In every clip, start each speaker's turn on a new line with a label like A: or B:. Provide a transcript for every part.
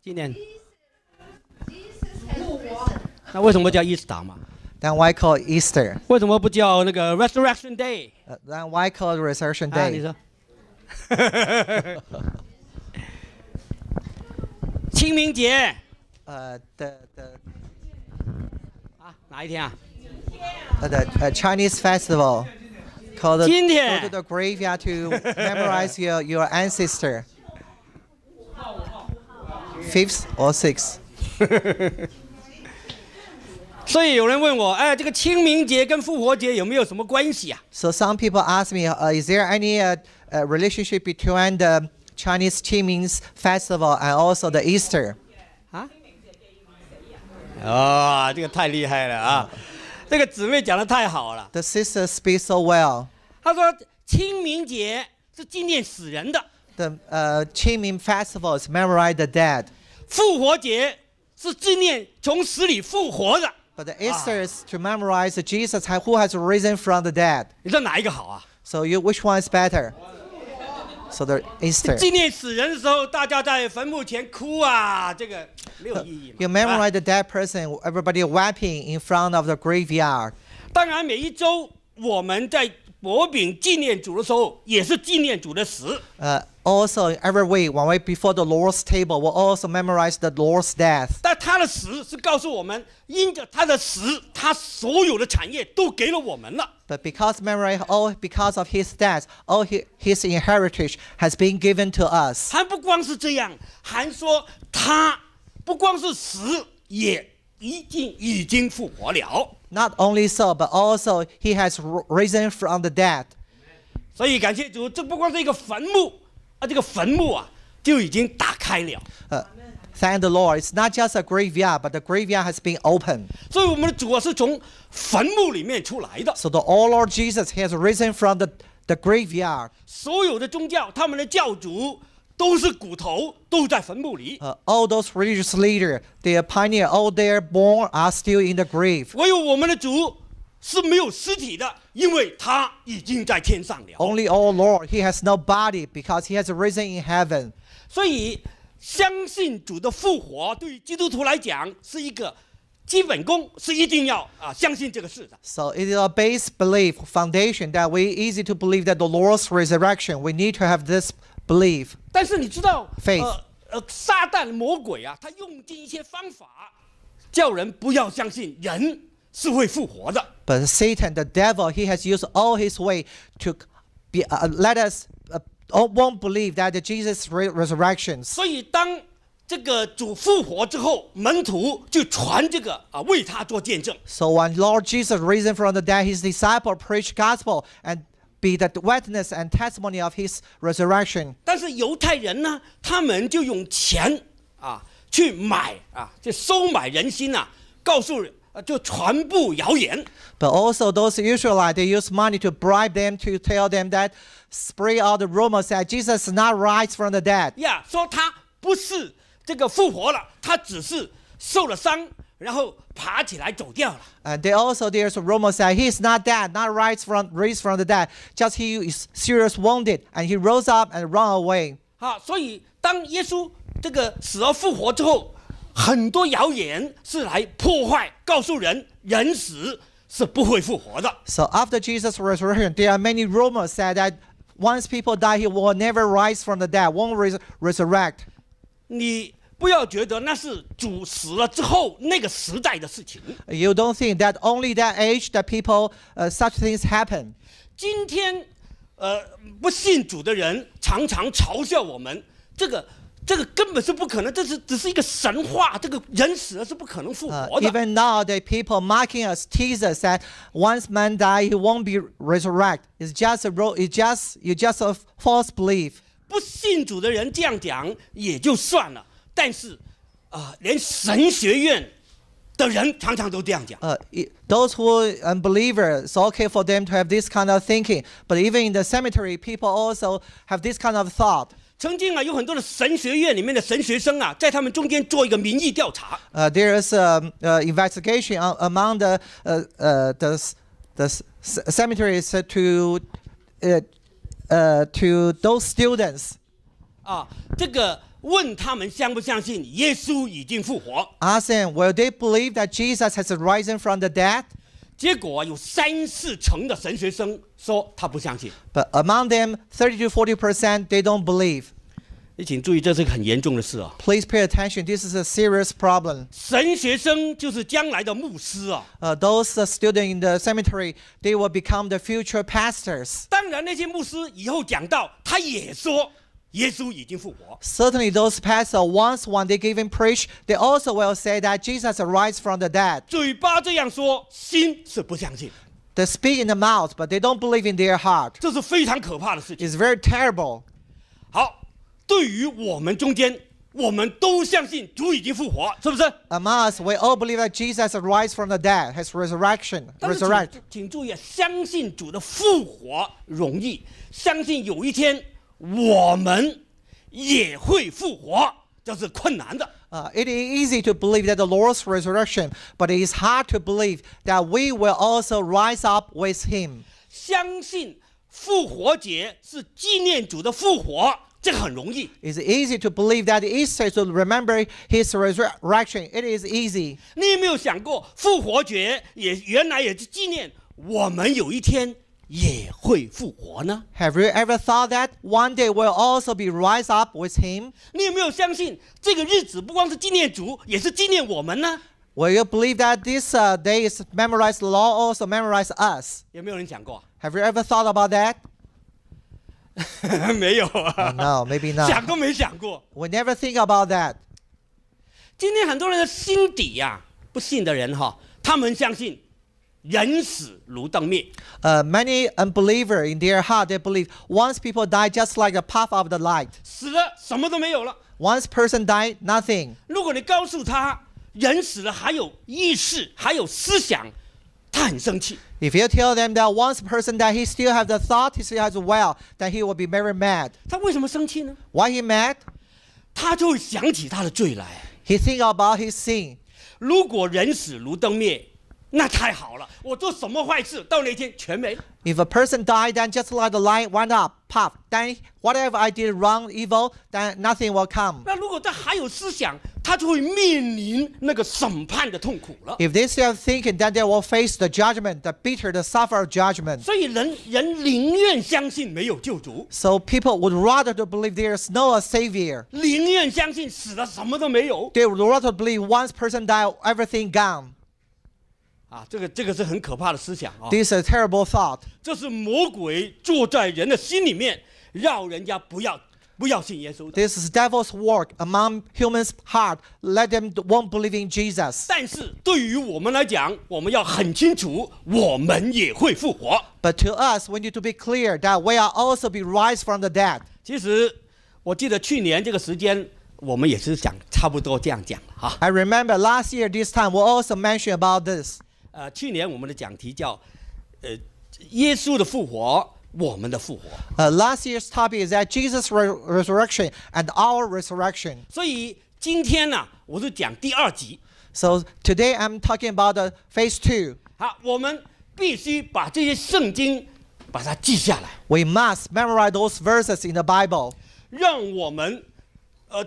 A: 纪念。那为什么叫 Easter 嘛？
B: Then why call Easter?
A: 为什么不叫那个 Resurrection Day？
B: Then why call Resurrection
A: 啊，你
B: Day?
A: 说。清明节 哪一天啊？
B: The Chinese festival called go
A: 今天
B: to the graveyard to memorize your ancestor. 5th or 6th?
A: 所以有人问我，哎，这个清明节跟复活节有没有什么关系啊？
B: So some people ask me, is there any relationship between the Chinese Qingming festival and also the Easter?
A: 啊？这个太厉害了啊！这个姊妹讲的太好了。
B: The sisters speak so well.
A: 她说清明节是纪念死人的，
B: The Qingming festival is memorize the dead.
A: 复活节是纪念从死里复活的。
B: But the Easter is to memorize Jesus who has risen from the dead.
A: 你知道哪一个好啊？
B: So which one is better? So the Easter.
A: 纪念死人的时候，大家在坟墓前哭啊，这个没有意义嘛。
B: You memorize the dead person, everybody weeping in front of the graveyard.
A: 当然，每一周我们在薄饼纪念主的时候，也是纪念主的死。
B: Also, every week, when we before the Lord's table, we'll also memorize the Lord's death.
A: 但他的死是告诉我们，因着他的死，他所有的产业都给了我们了。
B: But because because of his death, all his inheritance has been given to us.
A: 还不光是这样，还说他不光是死，也已经复活了。
B: Not only so, but also he has risen from the dead.
A: 所以感谢主，这不光是一个坟墓啊，这个坟墓啊就已经打开了。
B: Thank the Lord. It's not just a graveyard, but the graveyard has been opened.
A: 所以我们的主啊是从坟墓里面出来的。
B: So the all Lord Jesus he has risen from the graveyard.
A: 所有的宗教，他们的教主都是骨头，都在坟墓里。
B: All those religious leaders, their pioneer, all their born are still in the grave.
A: 唯有我们的主是没有尸体的，因为他已经在天上了。
B: Only our Lord, he has no body because he has risen in heaven.
A: 所以相信主的复活，对于基督徒来讲是一个基本功，是一定要相信这个事的。
B: So it is a base belief, foundation that we easy to believe that the Lord's resurrection. We need to have this belief.
A: 但是你知道，
B: Faith.
A: 撒旦魔鬼啊，他用尽一些方法，叫人不要相信人是会复活的。
B: But Satan, the devil, he has used all his way to let us won't believe that the Jesus resurrection.
A: 所以当这个主复活之后，门徒就传这个为他做见证。
B: So when Lord Jesus risen from the dead, his disciple preached gospel and be the witness and testimony of his resurrection.
A: 但是犹太人呢，他们就用钱去买就收买人心告诉就传布谣言。
B: But also those Israelites, they use money to bribe them to tell them that spread all the rumors that Jesus is not rise from the dead.
A: 说他不是这个复活了，他只是受了伤，然后爬起来走掉了。
B: And there's a rumor that he is not dead, not raised from the dead. Just he is serious wounded, and he rose up and run away.
A: 所以当耶稣这个死而复活之后，很多谣言是来破坏，告诉人人死是不会复活的。
B: So after Jesus' resurrection, there are many rumors that once people die, he will never rise from the dead, won't resurrect.
A: 你不要觉得那是主死了之后那个时代的事情。
B: You don't think that only that age that people such things happen.
A: 今天不信主的人常常嘲笑我们，这个根本是不可能，这只是一个神话，这个人死了是不可能复活的。
B: Even now, the people mocking us, tease us that once man die, he won't be resurrect. It's just a false belief.
A: 不信主的人这样讲也就算了，但是连神学院的人常常都这样讲。
B: Those who are unbelievers, it's okay for them to have this kind of thinking. But even in the cemetery, people also have this kind of thought.
A: 曾经有很多的神学院里面的神学生在他们中间做一个民意调查。
B: There is investigation among the cemeteries to those students.
A: 这个问他们相不相信耶稣已经复活。
B: Ask them, will they believe that Jesus has risen from the dead?
A: 结果有3-4成的神学生说他不相信。
B: But among them, 30 to 40%, they don't believe.
A: 你请注意，这是个很严重的事啊！
B: Please pay attention. This is a serious problem.
A: 神学生就是将来的牧师啊。
B: Those students in the cemetery, they will become the future pastors.
A: 当然，那些牧师以后讲到，他也说耶稣已经复活。
B: Certainly, those pastors, once when they give him preach, they also will say that Jesus arose from the dead.
A: 嘴巴这样说，心是不相信，
B: They speak in the mouth, but they don't believe in their heart.
A: 这是非常可怕的事情。
B: It's very terrible.
A: 好，对于我们中间，我们都相信主已经复活，是不是？
B: Among us, we all believe that Jesus arose from the dead, his resurrection,
A: 但是
B: resurrect.
A: 请注意啊，相信主的复活容易，相信有一天我们也会复活，这是困难的。
B: It is easy to believe that the Lord's resurrection, but it is hard to believe that we will also rise up with him.
A: 相信复活节是纪念主的复活，这个很容易。
B: It's easy to believe that Easter to remember his resurrection. It is easy.
A: 你有没有想过，复活节原来也是纪念我们有一天也会复活呢？
B: Have you ever thought that one day we'll also be rise up with him?
A: 你有没有相信这个日子不光是纪念主，也是纪念我们呢？
B: Will you believe that this day is memorize the law, also memorize us?
A: 有没有人想过？
B: Have you ever thought about that?
A: 没有啊，
B: No, maybe
A: 想
B: not.
A: 都没想过。
B: We never think about that.
A: 今天很多人的心底呀、不信的人哈，他们相信人死如灯灭。
B: Many unbelievers in their heart, they believe once people die, just like the path of the light.
A: 死了什么都没有了。
B: Once person died, nothing.
A: 如果你告诉他人死了还有意识，还有思想，他很生气。
B: If you tell them that once a person died, he still has the thought, he still has a will, then he will be very mad.
A: 他为什么生气呢？
B: Why he mad?
A: 他就会想起他的罪来。
B: He think about his sin.
A: 如果人死如灯灭，那太好了，我做什么坏事到那天全没了。
B: If a person died, then just like the light went up, pop, then whatever I did wrong, evil, then nothing will come.
A: 那如果他还有思想，他就会面临那个审判的痛苦了。
B: If they still thinking, then they will face the judgment, the bitter, the suffer judgment.
A: 所以人宁愿相信没有救主，
B: So people would rather to believe there is no savior.
A: 宁愿相信死了什么都没有。
B: They would rather believe once person died, everything gone.
A: 啊，这个是很可怕的思想啊！
B: This is a terrible thought.
A: 这是魔鬼坐在人的心里面，让人家不要信耶稣的。
B: This is devil's work among humans' heart. Let them won't believe in Jesus.
A: 但是对于我们来讲，我们要很清楚，我们也会复活。
B: But to us, we need to be clear that we are also be rise from the dead.
A: 其实我记得去年这个时间，我们也是想差不多这样讲了哈。
B: I remember last year this time we also mentioned about this.
A: 去年我们的讲题叫耶稣的复活，我们的复活。
B: Last year's topic is that Jesus' resurrection and our resurrection.
A: 所以今天呢、我是讲第2集。
B: So today I'm talking about the phase 2.
A: 好，我们必须把这些圣经把它记下来，
B: We must memorize those verses in the Bible.
A: 让我们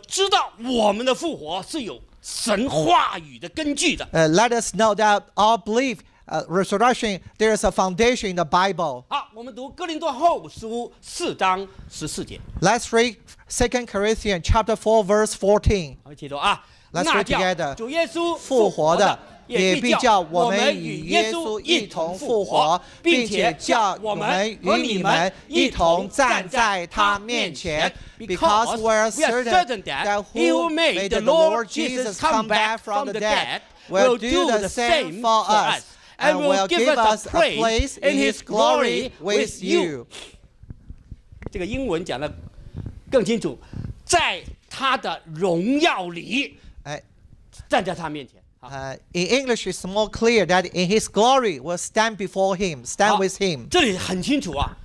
A: 知道我们的复活是有神话语的根据的。
B: Let us know that our belief, resurrection, there is a foundation in the Bible.
A: 好，我们读哥林多后书4章14节。
B: Let's read 2 Corinthians chapter 4 verse 14.
A: 一起读啊！
B: Let's
A: 那
B: read
A: 叫
B: together.
A: 主耶稣
B: 复活的，也必叫我们
A: 们
B: 与
A: 与耶
B: 耶稣
A: 稣一
B: 一同
A: 同复
B: 复活
A: 活，，
B: 并
A: 并且
B: 且叫
A: 叫我
B: 我们
A: 们和
B: 与你
A: 你们
B: 们一
A: 一同
B: 同
A: 站
B: 站
A: 在
B: 在他
A: 他
B: 面
A: 面
B: 前
A: 前。
B: Because we are certain that who made the Lord Jesus come back from the dead will do the same for us and will give us a place in His glory with you.
A: 这个英文讲的更清楚，在他的荣耀里，站在他面前。
B: In English, it's more clear that in His glory will stand before Him, stand with Him.
A: 这里很清楚啊，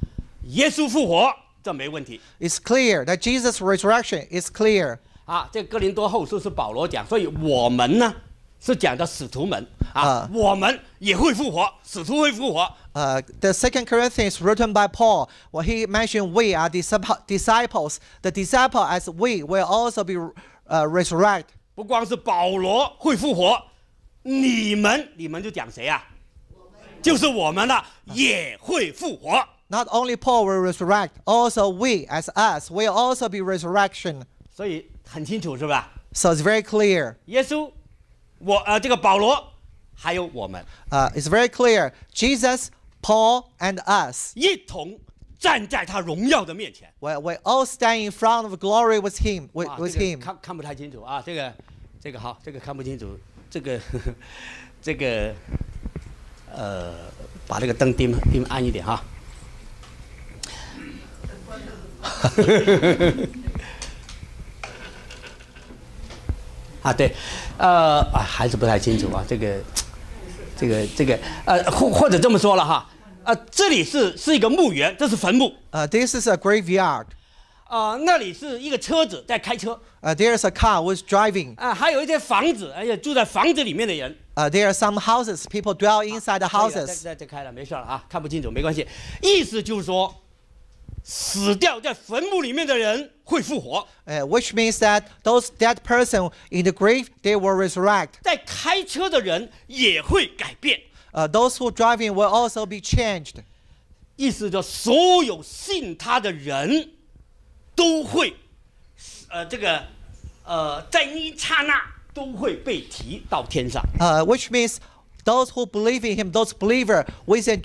A: 耶稣复活，这没问题。
B: It's clear that Jesus' resurrection is clear.
A: 啊，这个哥林多后书是保罗讲，所以我们呢是讲的使徒们啊，我们也会复活，使徒会复活。
B: The 2 Corinthians written by Paul, when he mentioned we are disciples, the disciple as we will also be resurrected.
A: 不光是保罗会复活，你们就讲谁啊？就是我们了，也会复活。
B: Not only Paul will resurrect, also we as us will also be resurrection.
A: 所以很清楚是吧？
B: So it's very clear.
A: 耶稣，这个保罗，还有我们。
B: It's very clear. Jesus, Paul, and us.
A: 一同站在他荣耀的面前。
B: We all stand in front of glory with him. With him.
A: 看不太清楚啊，这个好，这个看不清楚，把这个灯dim暗一点哈。啊，对，还是不太清楚啊，或者这么说了哈，这里是一个墓园，这是坟墓。
B: This is a graveyard.
A: 那里是一个车子在开车。
B: There's a car who's driving.
A: 还有一些房子，而且住在房子里面的人。
B: There are some houses, people dwell inside the houses.
A: 再开了，没事了啊，看不清楚没关系。意思就是说，死掉在坟墓里面的人会复活。
B: Which means that those dead person in the grave, they will resurrect.
A: 在开车的人也会改变。
B: Those who driving will also be changed.
A: 意思就所有信他的人都会，在一刹那都会被提到天上。
B: Which means those who believe in him, those believer, within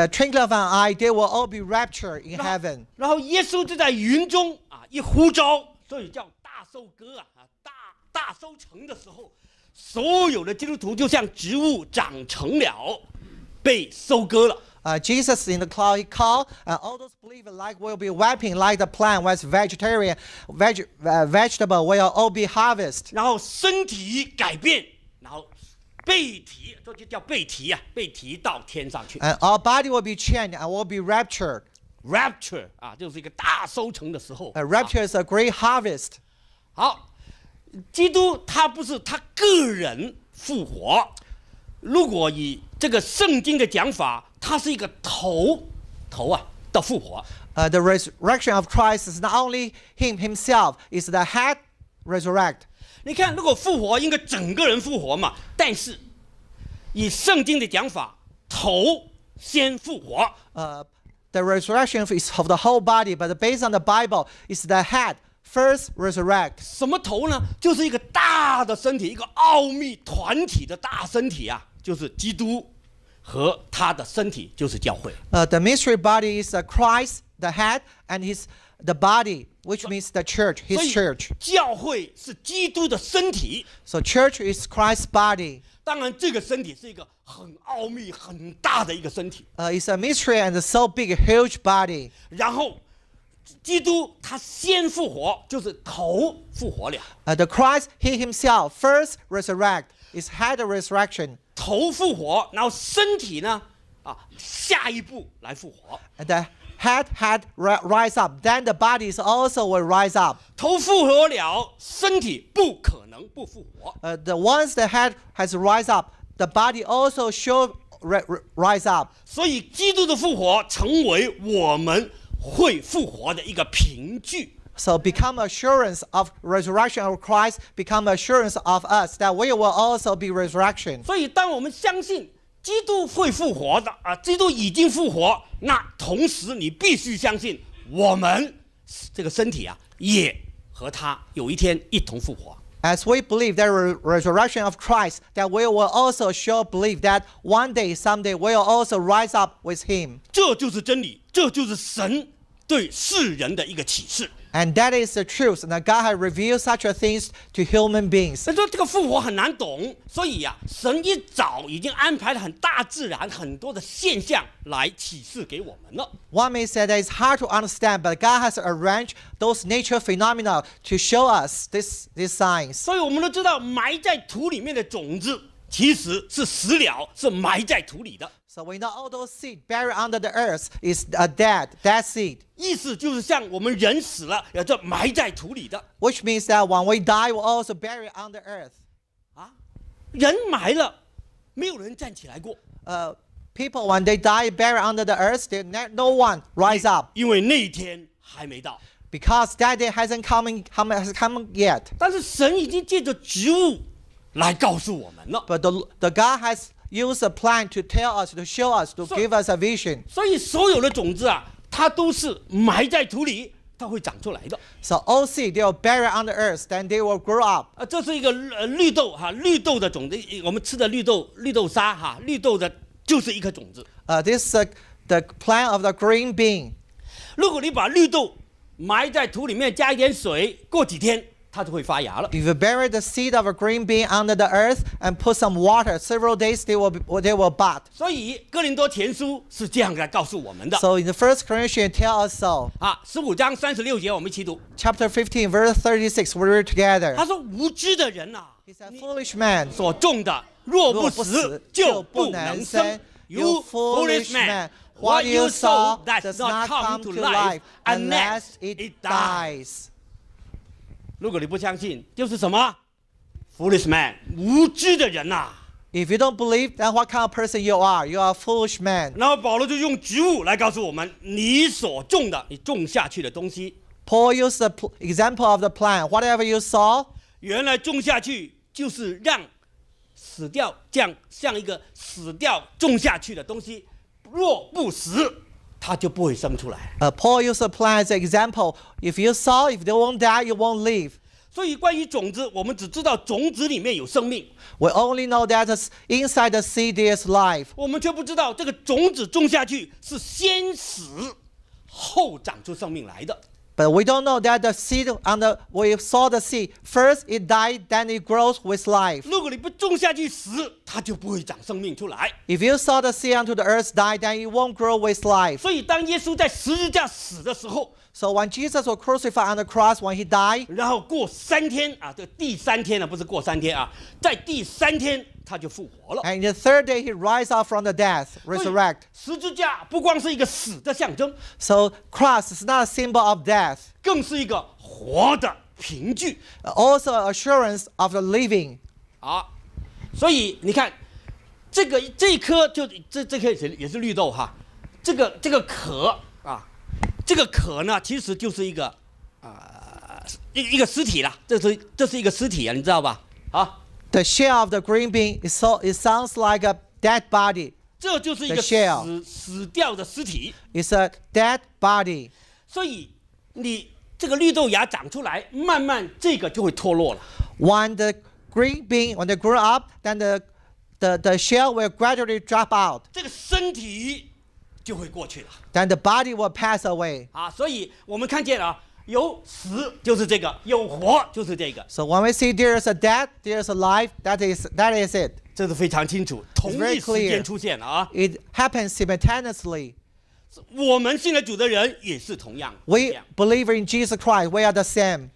B: twinkling of an eye, they will all be raptured in heaven.
A: 然后耶稣就在云中一呼召，所以叫大收割大收成的时候，所有的基督徒就像植物长成了，被收割了。
B: Jesus in the cloud, he called, all those believers like will be wiping like the plant was vegetarian, vegetable will all be harvested.
A: 然后身体改变，然后被提，这就叫被提被提到天上去。
B: And our body will be changed and will be raptured.
A: Rapture 就是一个大收成的时候。
B: Rapture is a great harvest.
A: 好，基督他不是他个人复活，如果以这个圣经的讲法，他是一个头的复活。
B: The resurrection of Christ is not only him himself, it's the head resurrect.
A: 你看，如果复活应该整个人复活嘛，但是以圣经的讲法，头先复活。
B: The resurrection is of the whole body, but based on the Bible, it's the head first resurrect.
A: 什么头呢？就是一个大的身体，一个奥秘团体的大身体就是基督和他的身体就是教会。
B: The mystery body is Christ, the head, and the body, which means the church, his church.
A: 教会是基督的身体。
B: So church is Christ's body.
A: 当然，这个身体是一个很奥秘、很大的一个身体。
B: It's a mystery and so big, huge body.
A: 然后，基督他先复活，就是头复活了。
B: The Christ, he himself first resurrect, is head resurrection.
A: 头复活，然后身体呢，下一步来复活。
B: The head rise up, then the body is also will rise up.
A: 头复活了，身体不可能不复活。
B: Once the head has rise up, the body also should rise up.
A: 所以基督的复活成为我们会复活的一个凭据。
B: So become assurance of resurrection of Christ, become assurance of us that we will also be resurrection.
A: 所以当我们相信基督会复活的基督已经复活，那同时你必须相信我们这个身体也和他有一天一同复活。
B: As we believe the resurrection of Christ, that we will also sure believe that one day, someday, we will also rise up with him.
A: 这就是真理，这就是神对世人的一个启示。
B: And that is the truth. And God has revealed such a things to human beings.
A: 他说这个复活很难懂，所以神一早已经安排了很大自然很多的现象来启示给我们了。
B: One may say that it's hard to understand, but God has arranged those nature phenomena to show us these signs.
A: 所以我们都知道，埋在土里面的种子其实是死了，是埋在土里的。
B: So we know all those seed buried under the earth is a dead seed.
A: 意思就是像我们人死了，也就埋在土里的。
B: Which means that when we die, we'll also bury under earth.
A: 人埋了，没有人站起来过。
B: people, when they die, buried under the earth, no one rise up.
A: 因为那一天还没到。
B: Because that day hasn't come yet.
A: 但是神已经借着植物来告诉我们了。
B: But the God has used a plan to tell us, to show us, to give us a vision.
A: 所以所有的种子啊，它都是埋在土里，它会长出来的。
B: So all seed, they will bury on the earth, then they will grow up.
A: 这是一个绿豆哈，绿豆的种子，我们吃的绿豆沙哈，绿豆的就是一颗种子。
B: This is the plant of the green bean.
A: 如果你把绿豆埋在土里面，加一点水，过几天它就会发芽了。
B: If you bury the seed of a green bean under the earth and put some water, several days they will bud.
A: 所以哥林多前书是这样来告诉我们的。
B: So in the 1 Corinthians tell us so.
A: 15章36节我们一起读。
B: Chapter 15, verse 36, we read together.
A: 他说：“无知的人呐
B: ，He said, foolish man,
A: 所种的若不死，就不能生。You foolish man, what you sow does not come to life unless it dies.” 如果你不相信，就是什么 ？Foolish man， 无知的人呐。
B: If you don't believe, then what kind of person you are? You are a foolish man.
A: 然后保罗就用植物来告诉我们，你所种的，你种下去的东西。
B: Paul used the example of the plant. Whatever you sow,
A: 原来种下去就是让死掉，这样像一个死掉种下去的东西，若不死，它就不会生出来。
B: Paul used the plant as an example. If you sow, if they won't die, you won't live.
A: 所以关于种子，我们只知道种子里面有生命。
B: We only know that inside the seed there is life.
A: 我们却不知道这个种子种下去是先死后长出生命来的。
B: But we don't know that the seed we saw the seed first it died, then it grows with life.
A: 如果你不种下去死，它就不会长生命出来。
B: If you saw the seed unto the earth die, then it won't grow with life.
A: 所以当耶稣在十字架死的时候，
B: So when Jesus was crucified on the cross, when he died,
A: 然后过3天啊，这第3天呢，不是过3天啊，在第3天他就复活了。
B: and the third day he rise up from the death, resurrect.
A: 十字架不光是一个死的象征，
B: So cross is not a symbol of death,
A: 更是一个活的凭据
B: also assurance of the living.
A: 啊。所以你看，这一颗就这颗也是绿豆哈，这个壳啊。这个壳呢，其实就是一个一个尸体啦，这是一个尸体啊，你知道吧？啊
B: The shell of the green bean it sounds like a dead body.
A: 这就是一个 死掉的尸体。
B: It's a dead body.
A: 所以你这个绿豆芽长出来，慢慢这个就会脱落了。
B: When the green bean when they grow up, then the shell will gradually drop out.
A: 这个身体就会过去了。
B: Then the body will pass away.
A: 所以我们看见啊，有死就是这个，有活就是这个。
B: So when we see there is a death, there is a life, that is it.
A: 这是非常清楚，同一时间出现了啊。
B: It happens simultaneously.
A: 我们信了主的人也是同样。
B: We believe in Jesus Christ. We are the same.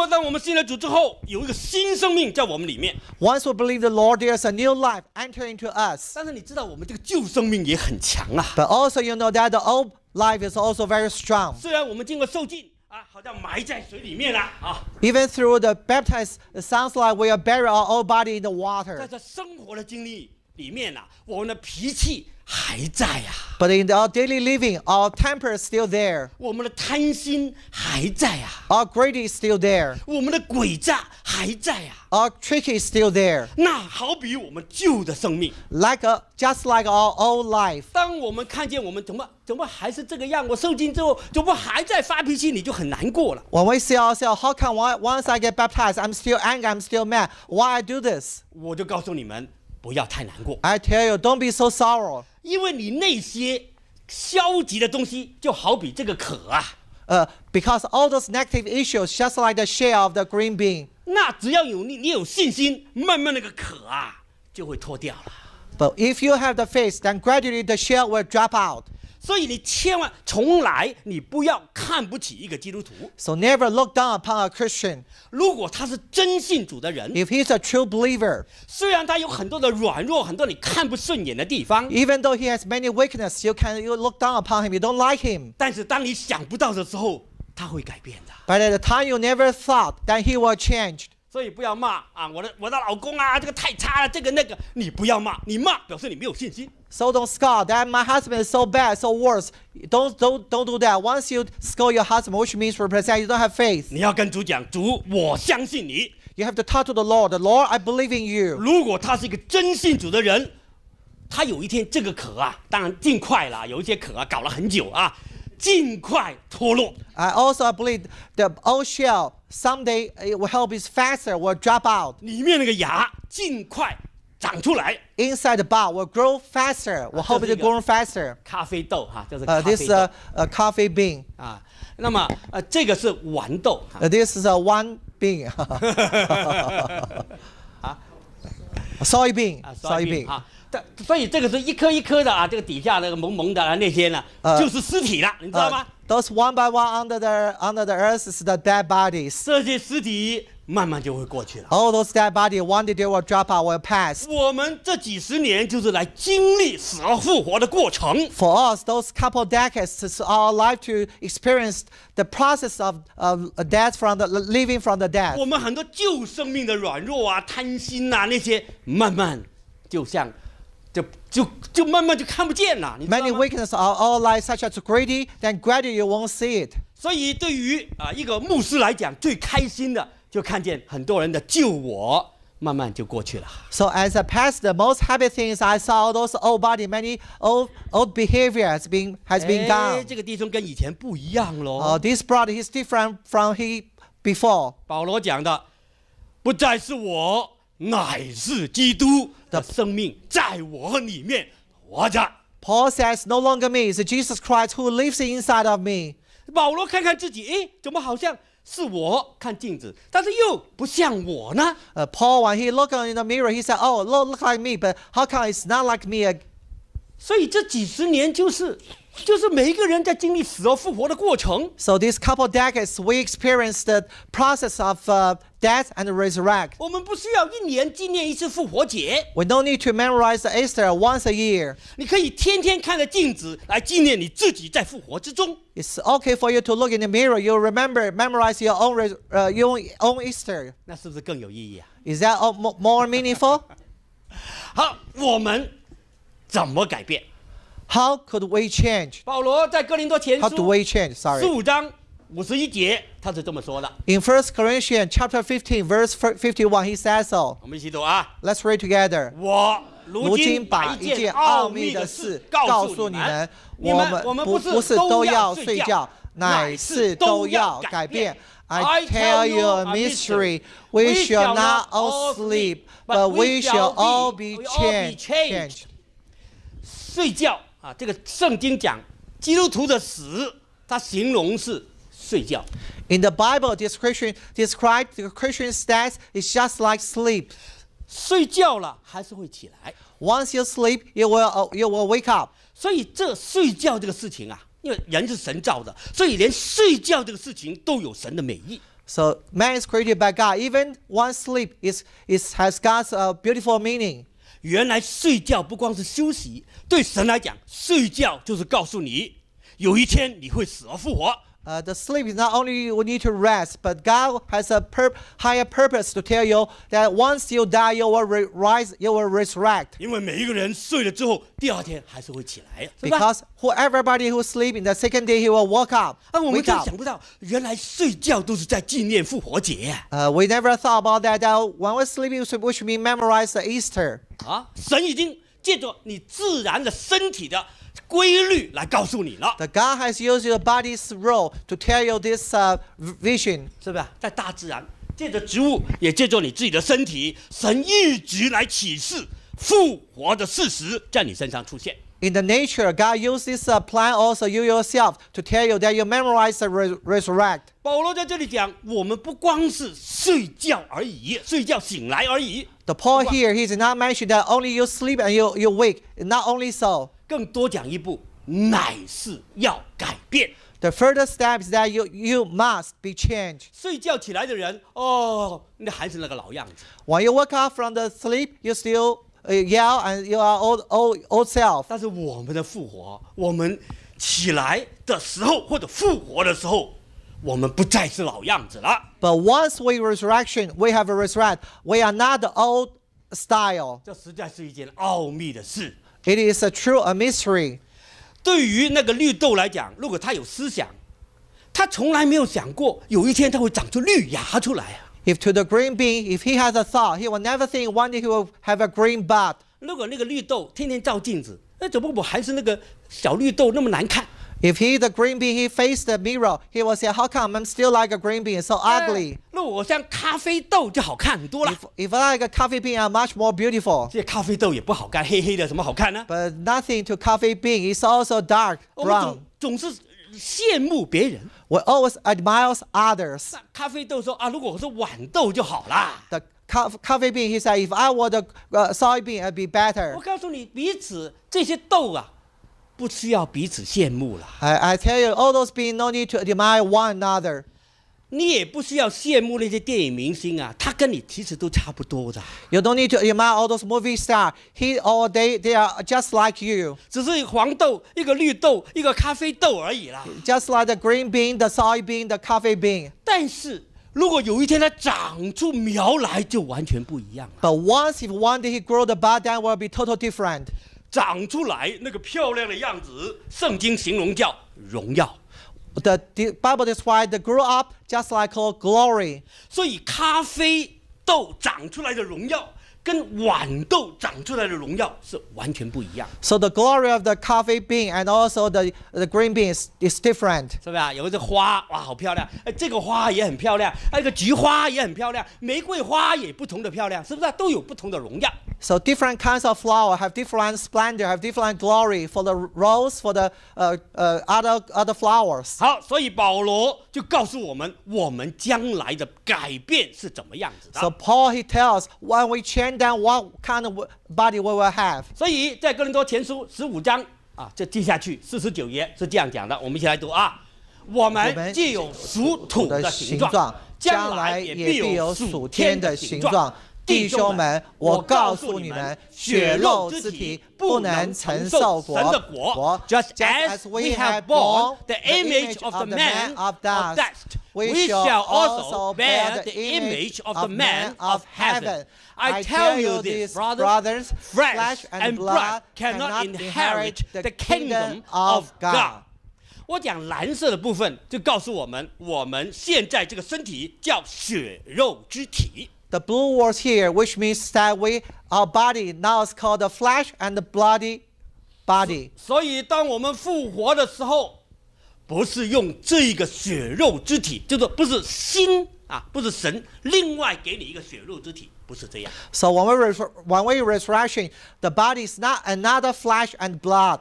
A: 当我们信了主之后，有一个新生命在我们里面。
B: Once we believe the Lord, there is a new life enter into us.
A: 但是你知道，我们这个旧生命也很强啊。
B: But also you know that the old life is also very strong.
A: 虽然我们经过受浸啊，好像埋在水里面了啊。
B: Even through the baptism, it sounds like we are buried our old body in the water.
A: 在这生活的经历里面啊，我们的脾气还在啊。
B: But in our daily living, our temper is still there.
A: 我们的贪心还在啊。
B: Our greed is still there.
A: 我们的诡诈还在啊。
B: Our trick is still there.
A: 那好比我们旧的生命
B: just like our old life.
A: 当我们看见我们怎么还是这个样，我受浸之后怎么还在发脾气，你就很难过了。
B: When we see ourselves, how come once I get baptized, I'm still angry, I'm still mad? Why I do this?
A: 我就告诉你们，不要太难过。
B: I tell you, don't be so sorrow.
A: 因为你那些消极的东西，就好比这个壳啊。
B: Because all those negative issues, just like the shell of the green bean.
A: 那只要你有信心，慢慢那个壳啊就会脱掉了。
B: But if you have the faith, then gradually the shell will drop out.
A: 所以你千万从来你不要看不起一个基督徒。
B: So never look down upon a Christian.
A: 如果他是真信主的人
B: If he's a true believer,
A: 虽然他有很多的软弱，很多你看不顺眼的地方
B: even though he has many weaknesses, you look down upon him, you don't like him.
A: 但是当你想不到的时候，他会改变的。
B: But at the time you never thought, then he will change.
A: 所以不要骂啊，我的老公啊，这个太差了，这个那个，你不要骂，你骂表示你没有信心。
B: So don't scold that my husband is so bad, so worse. Don't do that. Once you scold your husband, which means represent you don't have faith.
A: 你要跟主讲，主，我相信你。
B: You have to talk to the Lord. The Lord, I believe in you.
A: 如果他是一个真信主的人，他有一天这个壳啊，当然尽快啦，有一些壳啊搞了很久啊，尽快脱落。
B: I also believe the old shell someday it will help is faster, will drop out.
A: 里面那个芽尽快长出来。
B: Inside the bud will grow faster. Will help it grow faster.
A: 咖啡豆哈，这是咖啡
B: This
A: 豆。
B: coffee bean.
A: 啊，那么这个是豌豆。
B: This is a one bean.
A: 啊
B: ，soybean. Soybean.
A: 啊，所以这个是一颗一颗的啊，这个底下那个蒙蒙的那些呢，就是尸体了，你知道吗
B: ？Those one by one under the earth is the dead bodies.
A: 这些尸体慢慢就会过去了。
B: All those dead bodies, one day they will drop out, will pass.
A: 我们这几十年就是来经历死而复活的过程。
B: For us, those couple decades, it's our life to experience the process of death from the living from the dead.
A: 我们很多旧生命的软弱啊、贪心啊那些，慢慢就像就慢慢就看不见了。
B: Many weaknesses are all life, such as greedy, then gradually you won't see it.
A: 所以对于一个牧师来讲，最开心的就看见很多人的旧我慢慢就过去了。
B: So as a pastor, the most happy thing is I saw those old body, many old behavior has been gone.
A: 这个弟兄跟以前不一样喽。
B: This brother is different from he before.
A: 保罗讲的，不再是我，乃是基督的生命在我里面活着。
B: Paul says, "No longer me, it's Jesus Christ who lives inside of me."
A: 保罗看看自己，怎么好像是我看镜子，但是又不像我呢
B: ？Paul, when he looked in the mirror, he said, "Oh, look like me, but how come it's not like me?"
A: 所以这几十年就是每一个人在经历死而复活的过程。
B: So these couple decades, we experienced the process of death and resurrect.
A: 我们不需要一年纪念一次复活节。
B: We don't need to memorize the Easter once a year.
A: 你可以天天看着镜子来纪念你自己在复活之中。
B: It's okay for you to look in the mirror. You memorize your own Easter.
A: 那是不是更有意义啊
B: Is that more meaningful?
A: 好，我们怎么改变？
B: How could we change?
A: 保罗在哥林多前书
B: How do we change? Sorry.
A: 15章51节，他是这么说的。
B: In 1 Corinthians chapter 15, verse 51, he says so.
A: 我们一起读啊。
B: Let's read together.
A: 我如今把一件奥秘的事告诉你们，我们不是都要睡觉，乃是都要改变。
B: I tell you a mystery. We shall not all sleep, but we shall all be changed.
A: 睡觉啊，这个圣经讲基督徒的死，它形容是睡觉。
B: In the Bible, described the Christian's death is just like sleep.
A: 睡觉了还是会起来。
B: Once you sleep, you will wake up.
A: 所以这睡觉这个事情啊，因为人是神造的，所以连睡觉这个事情都有神的美意。
B: So man is created by God. Even one sleep has God's beautiful meaning.
A: 原来睡觉不光是休息，对神来讲，睡觉就是告诉你，有一天你会死而复活。
B: The sleep is not only you need to rest, but God has a higher purpose to tell you that once you die, you will rise, you will resurrect.
A: 因为每一个人睡了之后，第二天还是会起来，是吧？
B: Because everybody who sleep in the second day, he will wake up.
A: 我们真想不到，原来睡觉都是在纪念复活节。
B: We never thought about that. That when we sleep, we should memorize the Easter.
A: 神已经借着你自然的身体的规律来告诉你了。
B: The God has used your body's role to tell you this vision.
A: 是吧？在大自然，借着植物，也借着你自己的身体，神一直来启示复活的事实在你身上出现。
B: In the nature, God used this plan also you yourself to tell you that you memorize the resurrect.
A: 保罗在这里讲，我们不光是睡觉而已，睡觉醒来而已。
B: The Paul here, he did not mention that only you sleep and you wake. Not only so.
A: 更多讲一步，乃是要改变。
B: The further step is that you must be changed.
A: 睡觉起来的人，那还是那个老样子。
B: When you wake up from the sleep, you still yell and you are old self.
A: 但是我们的复活，我们起来的时候或者复活的时候，我们不再是老样子了。
B: But once we have a resurrect, we are not the old style.
A: 这实在是一件奥秘的事。
B: It is a true a mystery.
A: 对于那个绿豆来讲，如果它有思想，它从来没有想过有一天它会长出绿芽出来啊。
B: If to the green bean, if he has a thought, he will never think one day he will have a green bud.
A: 如果那个绿豆天天照镜子，那怎么我还是那个小绿豆那么难看？
B: If he the green bean, he faced the mirror, he will say, "How come I'm still like a green bean? It's so ugly."
A: 那我像咖啡豆就好看很多了。
B: If I like a coffee bean, I'm much more beautiful.
A: 这咖啡豆也不好看，黑黑的，怎么好看呢？
B: But nothing to coffee bean. It's also dark
A: 我们
B: brown.
A: 总是羡慕别人。
B: We always admire others.
A: 那咖啡豆说啊，如果我是豌豆就好啦。
B: The coffee bean, he said, "If I were the soybean, it'd be better."
A: 我告诉你，彼此这些豆啊，不需要彼此羡慕了。
B: I tell you, all those beans no need to admire one another.
A: 你也不需要羡慕那些电影明星啊，他跟你其实都差不多的。
B: You don't need to admire all those movie stars. He or they are just like you.
A: 只是黄豆、一个绿豆、一个咖啡豆而已啦。
B: Just like the green bean, the soybean, the coffee bean.
A: 但是如果有一天它长出苗来，就完全不一样了。
B: But once, if one day he grow the bud, then will be total different.
A: 长出来那个漂亮的样子，圣经形容叫荣耀。
B: The Bible describes the grow up just like called glory.
A: 所以咖啡豆长出来的荣耀，跟豌豆长出来的荣耀是完全不一样。
B: So the glory of the coffee bean and also the green bean is different.
A: 是不是啊？有一个花，哇，好漂亮！哎，这个花也很漂亮，还有一个菊花也很漂亮，玫瑰花也不同的漂亮，是不是啊？都有不同的荣耀。
B: So different kinds of flower have different splendor, have different glory. For the rose, for the other flowers.
A: 好，所以保罗就告诉我们，我们将来的改变是怎么样子的。
B: So Paul he tells when we change, then what kind of body we will have.
A: 所以在哥林多前书15章啊，这接下去49页是这样讲的，我们一起来读啊。我们既有属土的形状，将来也必有属天的形状。
B: 弟兄们，我告诉你们，血肉之体不能承受神的国。Just as we have borne the image of the man of dust, we shall also bear the image of the man of heaven. I tell you this, brothers, flesh and blood cannot inherit the kingdom of God.
A: 我讲蓝色的部分，就告诉我们，我们现在这个身体叫血肉之体。
B: The blue words here, which means that our body now is called the flesh and the bloody body.
A: 所以，当我们复活的时候，不是用这个血肉之体，就是不是心啊，不是神另外给你一个血肉之体，不是这样。
B: So when we resurrection, the body is not another flesh and blood.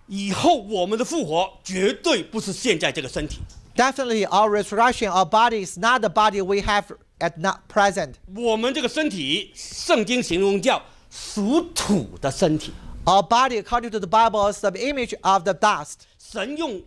A: 以后我们的复活绝对不是现在这个身体。
B: Definitely, our resurrection, our body is not the body we have at not present.
A: 我们这个身体，圣经形容叫属土的身体。
B: Our body, according to the Bible, is the image of the dust.
A: 神用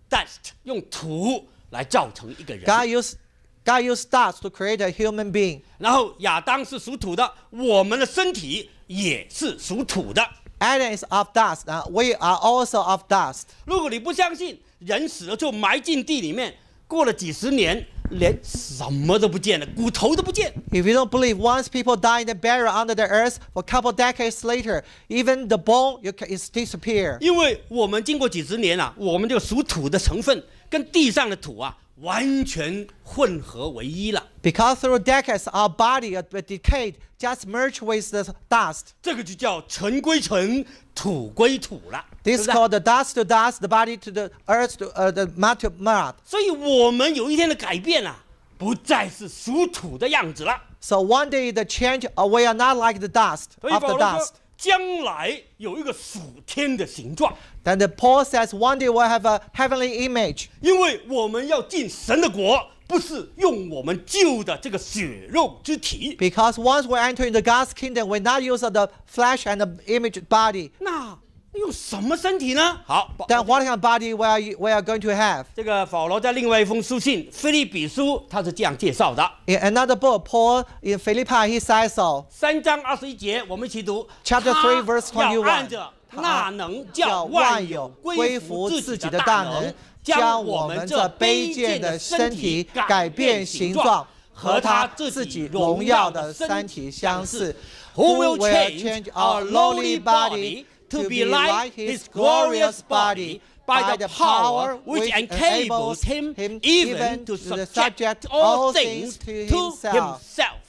A: dust 用土来造成一个人。
B: God used dust to create a human being.
A: 然后亚当是属土的，我们的身体也是属土的。
B: Adam is of dust. We are also of dust.
A: 如果你不相信，人死了就埋进地里面，过了几十年，连什么都不见了，骨头都不见。
B: If you don't believe, once people die in the burial under the earth, for a couple decades later, even the bone is disappear.
A: 因为我们经过几十年啊，我们这个属土的成分跟地上的土啊，完全混合为一了。
B: Because through decades, our body decayed, just merged with the dust.
A: 这个就叫尘归尘，土归土了。
B: This is called the dust to dust, the body to the earth, the mud to mud.
A: 所以我们有一天的改变啊，不再是属土的样子了。
B: So one day the change, we are not like the dust
A: 所以
B: of
A: 保
B: the
A: 罗说
B: dust.
A: 将来有一个属天的形状。
B: Then the Paul says one day we'll have a heavenly image.
A: 因为我们要进神的国，不是用我们旧的这个血肉之体。
B: Because once we enter into God's kingdom, we not use of the flesh and the image body.
A: 那用什么身体呢？好，
B: Then what kind of body we are going to have?
A: 这个保罗在另外一封书信《腓立比书》，他是这样介绍的。
B: In another book, Paul in Philippi, he says so.
A: 3章21节，我们一起读。
B: Chapter 3, verse
A: 他要
B: 21.
A: 按着那能叫万有归服自己的大能，将我们这卑贱的身体改变形状，和他自己荣耀的身体相似。
B: Who will change our lowly body
A: to be like his glorious body by the power which enables him even to subject all things to himself.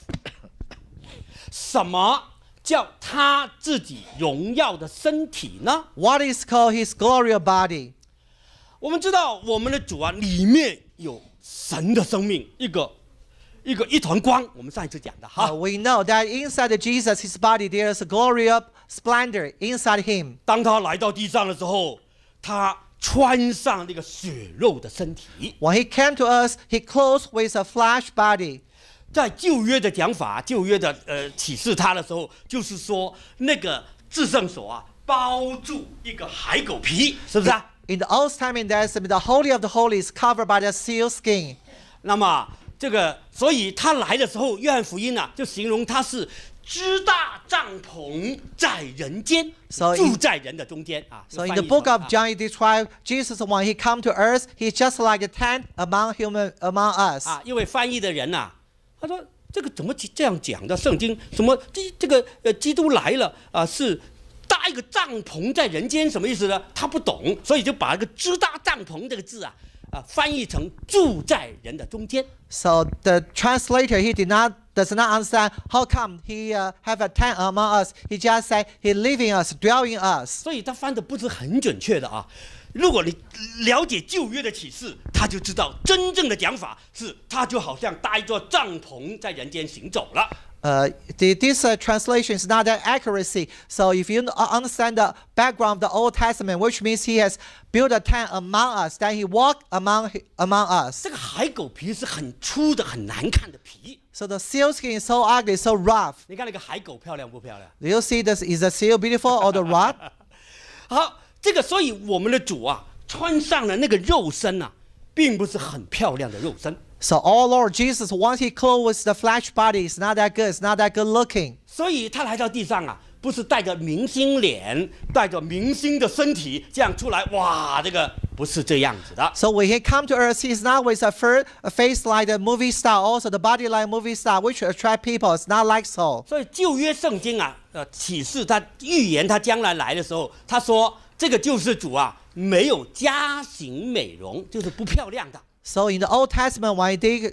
A: 什么叫他自己荣耀的身体呢？
B: What is called his glorious body?
A: 我们知道我们的主啊，里面有神的生命，一团光。我们上一次讲的哈。
B: We know that inside Jesus, his body, there is a glorious splendor inside him.
A: 当他来到地上的时候，他穿上那个血肉的身体。
B: When he came to us, he clothed with a flesh body.
A: 在旧约的讲法，旧约的启示他的时候，就是说那个至圣所啊，包住一个海狗皮，是不是啊？
B: In the Old Testament, the Holy of the Holies covered by the seal skin.
A: 那么这个，所以他来的时候，约翰福音啊，就形容他是支大帐篷在人间，住在人的中间啊。
B: So in the book of John, it describes Jesus when he come to earth, he's just like a tent among us.
A: 啊，因为翻译的人呐，他说这个怎么这样讲的？圣经什么这个基督来了啊，是搭一个帐篷在人间，什么意思呢？他不懂，所以就把那个支搭帐篷这个字啊，翻译成住在人的中间。
B: So the translator does not understand how come he have a tent among us. He just say he live in us, dwell in us.
A: 所以他翻的不是很准确的啊。如果你了解旧约的启示，他就知道真正的讲法是，他就好像搭一座帐篷在人间行走了。
B: This translation is not that accuracy. So if you understand the background of the Old Testament, which means he has built a tent among us, then he walked among us.
A: 这个海狗皮是很粗的、很难看的皮。
B: So the seal skin is so ugly, so rough.
A: 你看那个海狗漂亮不漂亮
B: Do you see this? Is the seal beautiful or the rod?
A: 好，这个所以我们的主啊，穿上了那个肉身啊，并不是很漂亮的肉身。
B: So, oh Lord Jesus, once he clothed with the flesh body, it's not that good. It's not that good looking.
A: 所以他来到地上啊，不是带着明星脸，带着明星的身体这样出来，哇，这个不是这样子的。
B: So when he come to earth, he's not with a face like a movie star, also the body like a movie star, which attract people. It's not like so.
A: 所以旧约圣经啊，启示他预言他将来来的时候，他说这个救世主啊，没有加型美容，就是不漂亮的。
B: So in the Old Testament, when they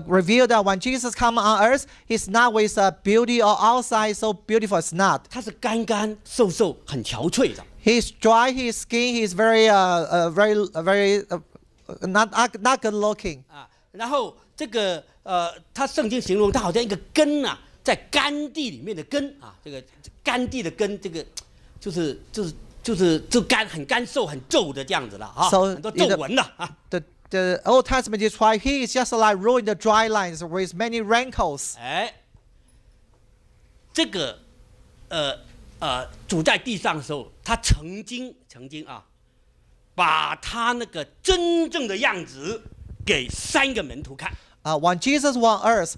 B: revealed that when Jesus come on earth, he's not with beauty or outside so beautiful. It's not.
A: 他是干干瘦瘦，很憔悴的。
B: He's dry. His skin. He's very not good looking.
A: 啊，然后这个他圣经形容他好像一个根啊，在干地里面的根啊，这个干地的根，这个就很干瘦、很皱的这样子了啊，
B: So
A: 很多皱纹了啊。
B: The Old Testament describes he is just like ruined the dry lines with many wrinkles.
A: 哎，这个主在地上的时候，他曾经啊，把他那个真正的样子给3个门徒看。
B: When Jesus was on earth,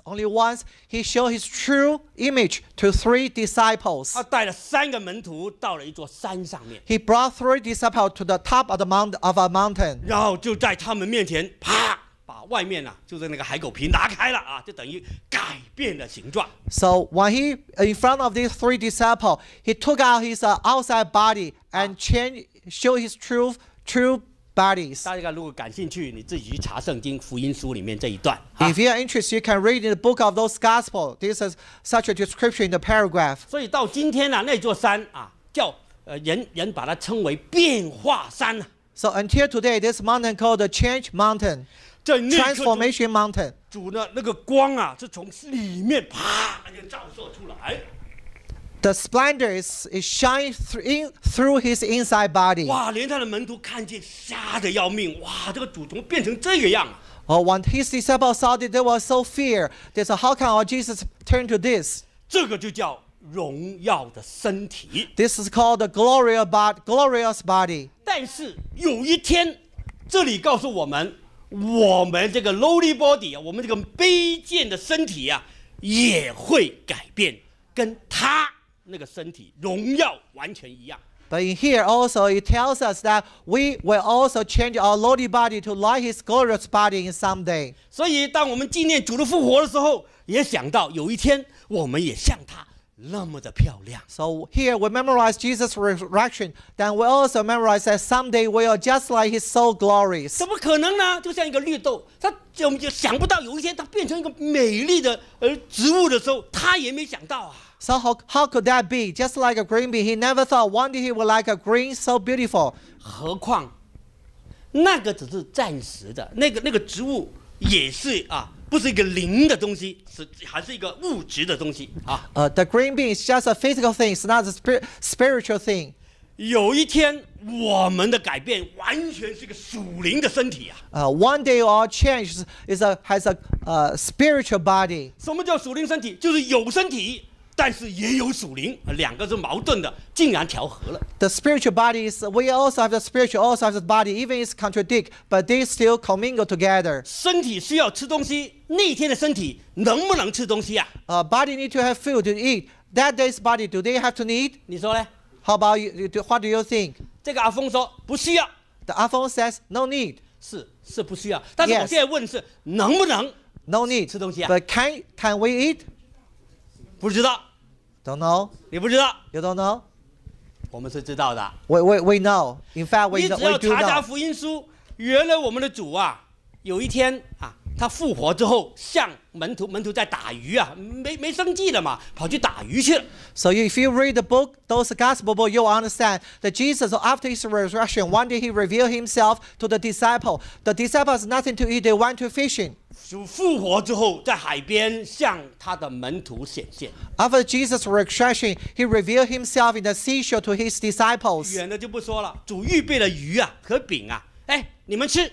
B: only once, he showed his true image to 3 disciples.
A: 他带了3个门徒到了一座山上面。
B: He brought 3 disciples to the top of a mountain.
A: 然后就在他们面前，啪，把外面啊，就是那个海狗皮拿开了啊，就等于改变了形状。
B: So when he in front of these 3 disciples, he took out his outside body and showed his true bodies.
A: 大家如果感兴趣，你自己去查圣经福音书里面这一段。
B: If you are interested, you can read in the book of those Gospels. This is such a description in the paragraph.
A: 所以到今天啊，那座山啊，叫人把它称为变化山啊。
B: So until today, this mountain called the Change Mountain, Transformation Mountain.
A: 主的那个光啊，是从里面啪就照射出来。
B: The splendor is shining through his inside body.
A: 哇，连他的门徒看见吓得要命，哇，这个主怎么变成这个样啊？
B: When his disciples saw it, they were so feared. They said, "How can our Jesus turn to this?"
A: 这个就叫荣耀的身体。
B: This is called the glorious body.
A: 但是有一天，这里告诉我们，我们这个 lowly body 啊，我们这个卑贱的身体啊，也会改变，跟他那个身体荣耀完全一样。
B: But in here also it tells us that we will also change our lowly body to like his glorious body in some day.
A: 所以当我们纪念主的复活的时候，也想到有一天我们也像他那么的漂亮。
B: So here we memorize Jesus' resurrection. Then we also memorize that someday we are just like His so glorious.
A: 怎么可能呢？就像一个绿豆，我们就想不到有一天它变成一个美丽的植物的时候，他也没想到啊。
B: So how could that be? Just like a green bean, he never thought one day he would like a green so beautiful.
A: 何况那个只是暂时的，那个植物也是啊，不是一个灵的东西，还是一个物质的东西啊。
B: The green bean is just a physical thing. It's not a spiritual thing.
A: 有一天，我们的改变完全是一个属灵的身体啊。
B: One day our change has a spiritual body.
A: 什么叫属灵身体？就是有身体，但是也有属灵，两个是矛盾的，竟然调和了。
B: The spiritual body is we also have the spiritual, also have the body. Even it's contradict, but they still commingle together.
A: 身体需要吃东西，那天的身体能不能吃东西啊？
B: Body need to have food to eat. That day's body, do they have to eat?
A: 你说呢？
B: How about you? What do you think?
A: 这个阿峰说不需要。
B: The iPhone says no need.
A: 是不需要，但是我现在问是能不能
B: No need.
A: 吃东西啊？
B: But can we eat?
A: 不知道，
B: Don't know.
A: 你不知道，
B: You don't know?
A: 我们是知道的。
B: We know. In fact,
A: 你
B: we
A: 只要
B: do
A: 查查
B: know.
A: 福音书，原来我们的主啊，有一天啊，他复活之后，向门徒在打鱼啊，没生计了嘛，跑去打鱼去了。
B: So if you read the book, those gospel book, you'll understand that Jesus, after his resurrection, one day he revealed himself to the disciple. The disciples nothing to eat; they went to fishing.
A: 主复活之后，在海边向他的门徒显现。
B: After Jesus' resurrection, he revealed himself in the seashore to his disciples.
A: 远的就不说了，主预备了鱼啊和饼啊，哎，你们吃。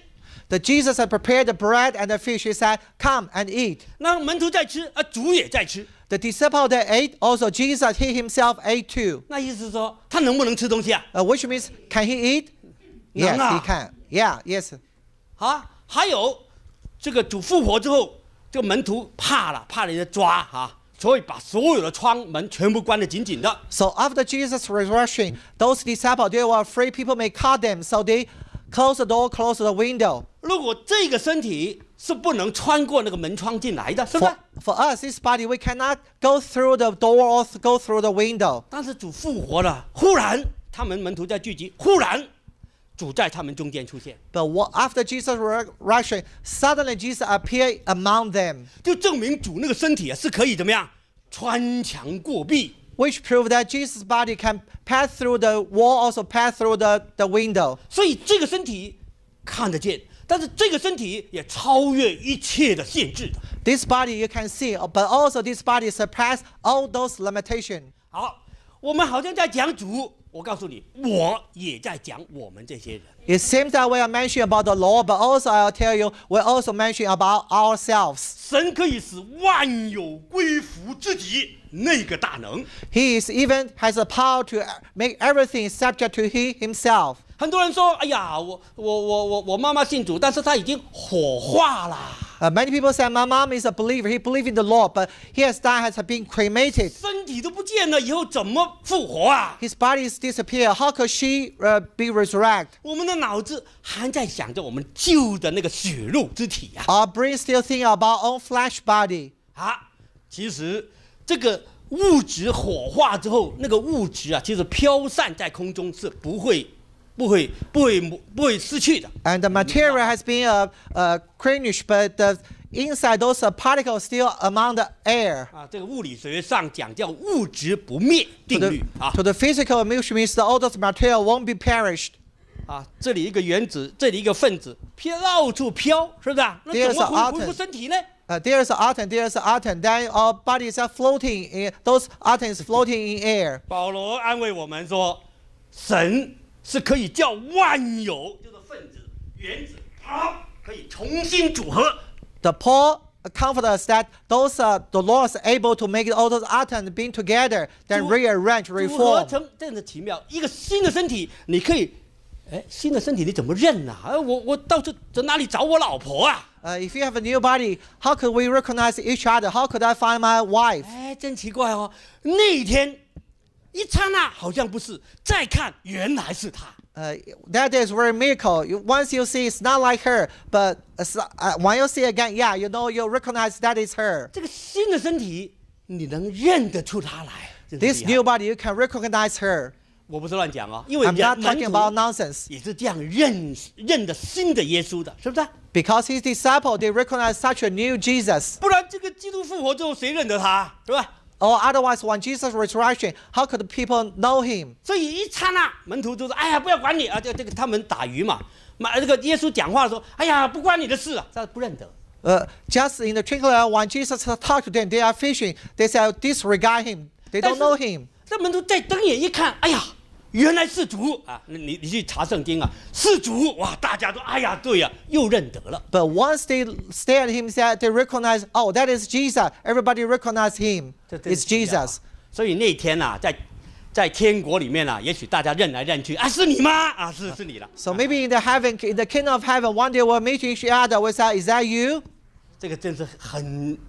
B: The Jesus had prepared the bread and the fish. He said, "Come and eat."
A: 那门徒在吃，主也在吃。
B: The disciple that ate, also Jesus, he himself ate too.
A: 那意思是说，他能不能吃东西啊？
B: Which means, can he eat? Yes,
A: 能啊。
B: he can. Yeah, yes.
A: 啊，还有这个主复活之后，这个门徒怕人家抓啊，所以把所有的窗门全部关得紧紧的。
B: So after Jesus' resurrection, those disciples, they were afraid people may cut them. So they closed the door, closed the window.
A: 如果这个身体是不能穿过那个门窗进来的，是吧？
B: For us, this body, we cannot go through the door or go through the window.
A: 但是主复活了，忽然他们门徒在聚集，忽然主在他们中间出现，
B: But after Jesus' resurrection, suddenly Jesus appeared among them,
A: 就证明主那个身体啊是可以怎么样穿墙过壁。
B: which proved that Jesus' body can pass through the wall, also pass through the window.
A: 所以这个身体看得见，但是这个身体也超越一切的限制的。
B: This body you can see, but also this body surpassed all those limitations.
A: 好，我们好像在讲主，我告诉你，我也在讲我们这些人。
B: It seems that we are mentioning about the Lord, but also I'll tell you, we're also mentioning about ourselves.
A: 神可以使万有归服自己，那个大能。
B: He has the power to make everything subject to He Himself.
A: 很多人说，哎呀，我妈妈信主，但是她已经火化了。
B: Many people say, my mom is a believer. He believes in the Lord, but he has died, has been cremated.
A: 身体都不见了，以后怎么复活啊？
B: His body is disappeared. How could she be resurrected?
A: 我们的脑子还在想着我们旧的那个血肉之体呀、
B: Our brain still thinking about our own flesh body.
A: 其实这个物质火化之后，那个物质啊，其实飘散在空中是不会失去的。
B: And the material has been crushed, but the inside those particles still among the air.
A: 这个物理学上讲叫物质不灭定律
B: To the physical, which means all those material won't be perished.
A: 这里一个原子，这里一个分子，到处飘，是不是啊？那怎么恢复身体呢？
B: There's an atom. Then our bodies are floating. Those atoms floating in air.
A: 保罗安慰我们说，神是可以叫万有，就是分子、原子，可以重新组合。
B: The Paul comfort us that the Lord is able to make all those atoms being together, then rearrange,
A: 组合
B: reform.
A: 成真的奇妙，一个新的身体，你可以，新的身体你怎么认呢？我到处在哪里找我老婆啊？
B: If you have a new body, how could we recognize each other? How could I find my wife?
A: 真奇怪哦，那一天一刹那好像不是，再看原来是她。
B: That is very miracle. Once you see, it's not like her, but when you see again, yeah, you know, you recognize that is her.
A: 这个新的身体你能认得出他来。
B: This new body, you can recognize her.
A: 我不是乱讲哦，因为
B: I'm not
A: 门
B: talking
A: 徒
B: about nonsense.
A: 也是这样认的新的耶稣的，是不是？
B: Because his disciple, they recognize such a new Jesus.
A: 不然这个基督复活之后，谁认得他，是吧？
B: Or otherwise, when Jesus resurrection, how could people know him?
A: 所以一刹那，门徒就说：“哎呀，不要管你啊！”这个他们打鱼嘛，这个耶稣讲话说：“哎呀，不关你的事啊！”他不认得。
B: Just in the twinkling of when Jesus talked to them, they are fishing. They say, disregard him. They don't know him.
A: 这门徒再瞪眼一看，哎呀，原来是主啊！你去查圣经啊，是主哇！大家都哎呀，对呀、又认得了。
B: But once they stare at him, they recognize, oh, that is Jesus. Everybody recognize him. It's Jesus.
A: 所以那天呐、在天国里面啊，也许大家认来认去，啊，是你吗？啊，是你了。
B: So maybe in the kingdom of heaven, one day we'll meet each other. We say, is that you?
A: 这个真是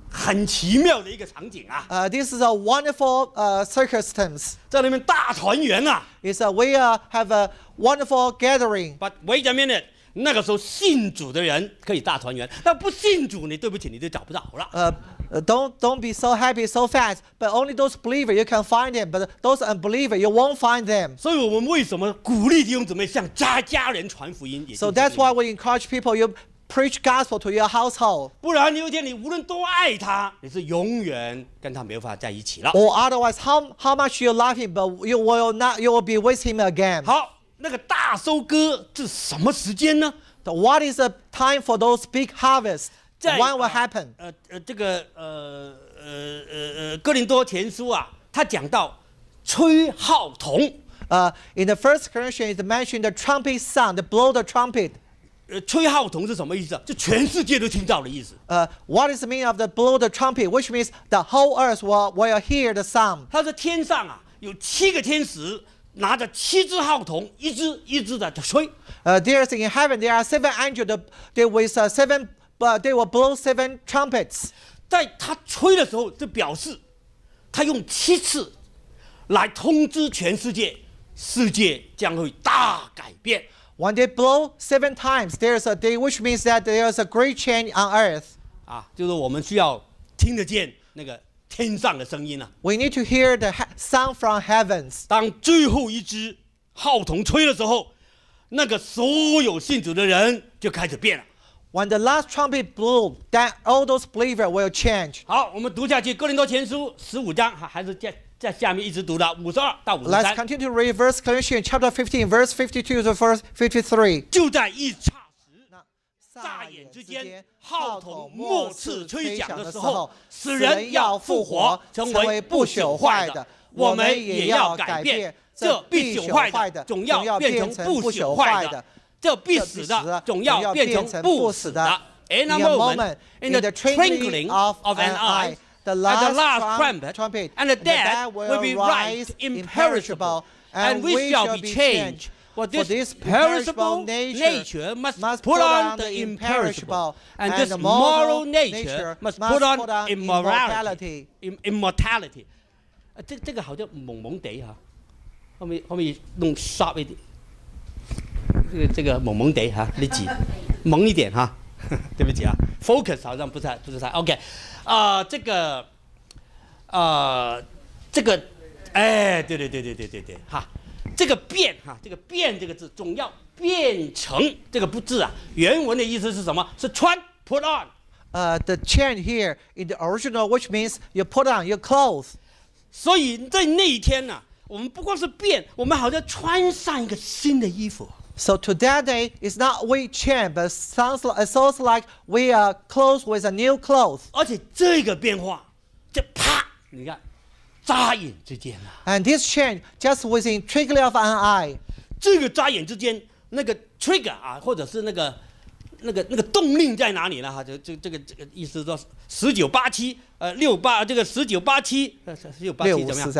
A: 很奇妙的一个场景啊！
B: This is a wonderful circumstance.
A: 在那边大团圆啊
B: It's we have a wonderful gathering.
A: ！But wait a minute， 那个时候信主的人可以大团圆，但不信主，对不起，你就找不着了。
B: Don't be so happy so fast. But only those believers you can find them. But those unbelievers you won't find them.
A: 所以我们为什么鼓励弟兄姊妹向家人传福音？
B: So that's why we encourage people. You preach gospel to your household.
A: 不然有一天你无论多爱他，你是永远跟他没有办法在一起了。
B: Or otherwise, how much you love him, but you will be with him again.
A: 好，那个大收割是什么时间呢？
B: What is the time for those big harvests?
A: 在
B: When will happen?
A: 这个哥林多前书啊，他讲到吹号筒。
B: In the first Corinthians, it mentioned the trumpet sound, the blow the trumpet.
A: 吹号筒是什么意思啊？就全世界都听到的意思。
B: What is the meaning of the blow the trumpet? Which means the whole earth will hear the sound.
A: 他说天上啊有7个天使拿着7支号筒，一支一支的吹。
B: There's in heaven there are 7 angels. They will blow 7 trumpets.
A: 在他吹的时候，就表示他用7次来通知全世界，世界将会大改变。
B: When they blow 7 times, there's a day, which means that there's a great change on earth.
A: 啊，就是我们需要听得见那个天上的声音啊。
B: We need to hear the sound from heavens.
A: 当最后一支号筒吹的时候，那个所有信主的人就开始变了。
B: When the last trumpet blew, then all those believers will change.
A: 好，我们读下去，《哥林多前书》15章，还是在下面一直读到52到53。
B: Let's continue to read 1 Corinthians chapter 15, verse 52 to verse 53.
A: 就在一刹时，乍眼之间，号筒末次吹响的时候，使人要复活，成为不朽坏的。我们也要改变，这必朽坏的总要变成不朽坏的。 这必死的总要变成不死的。In a moment, in the twinkling of an eye, at the last trumpet, and the dead will be raised imperishable, and we shall be changed. For this perishable nature must put on the imperishable, and this moral nature must put on immortality. Immortality. 这个好像蒙地哈，后面弄 sharp 一点。 这个蒙地哈，你挤蒙一点哈，对不起啊 ，focus 好像不是太 OK， 这个，哎，对哈，这个变哈，这个变这个字总要变成这个不字啊，原文的意思是什么？是穿 put on。
B: The change here in the original, which means you put on your clothes.
A: 所以在那一天呢、我们不光是变，我们好像穿上一个新的衣服。
B: So to that day, it's not we change, but it sounds like we are clothed with a new clothes.
A: 而且这个变化，就啪，你看，眨眼之间啊。
B: And this change just within twinkling of an eye.
A: 这个眨眼之间，那个 trigger 啊，或者是那个动力在哪里呢？哈，这个意思说198768这个19871987怎么样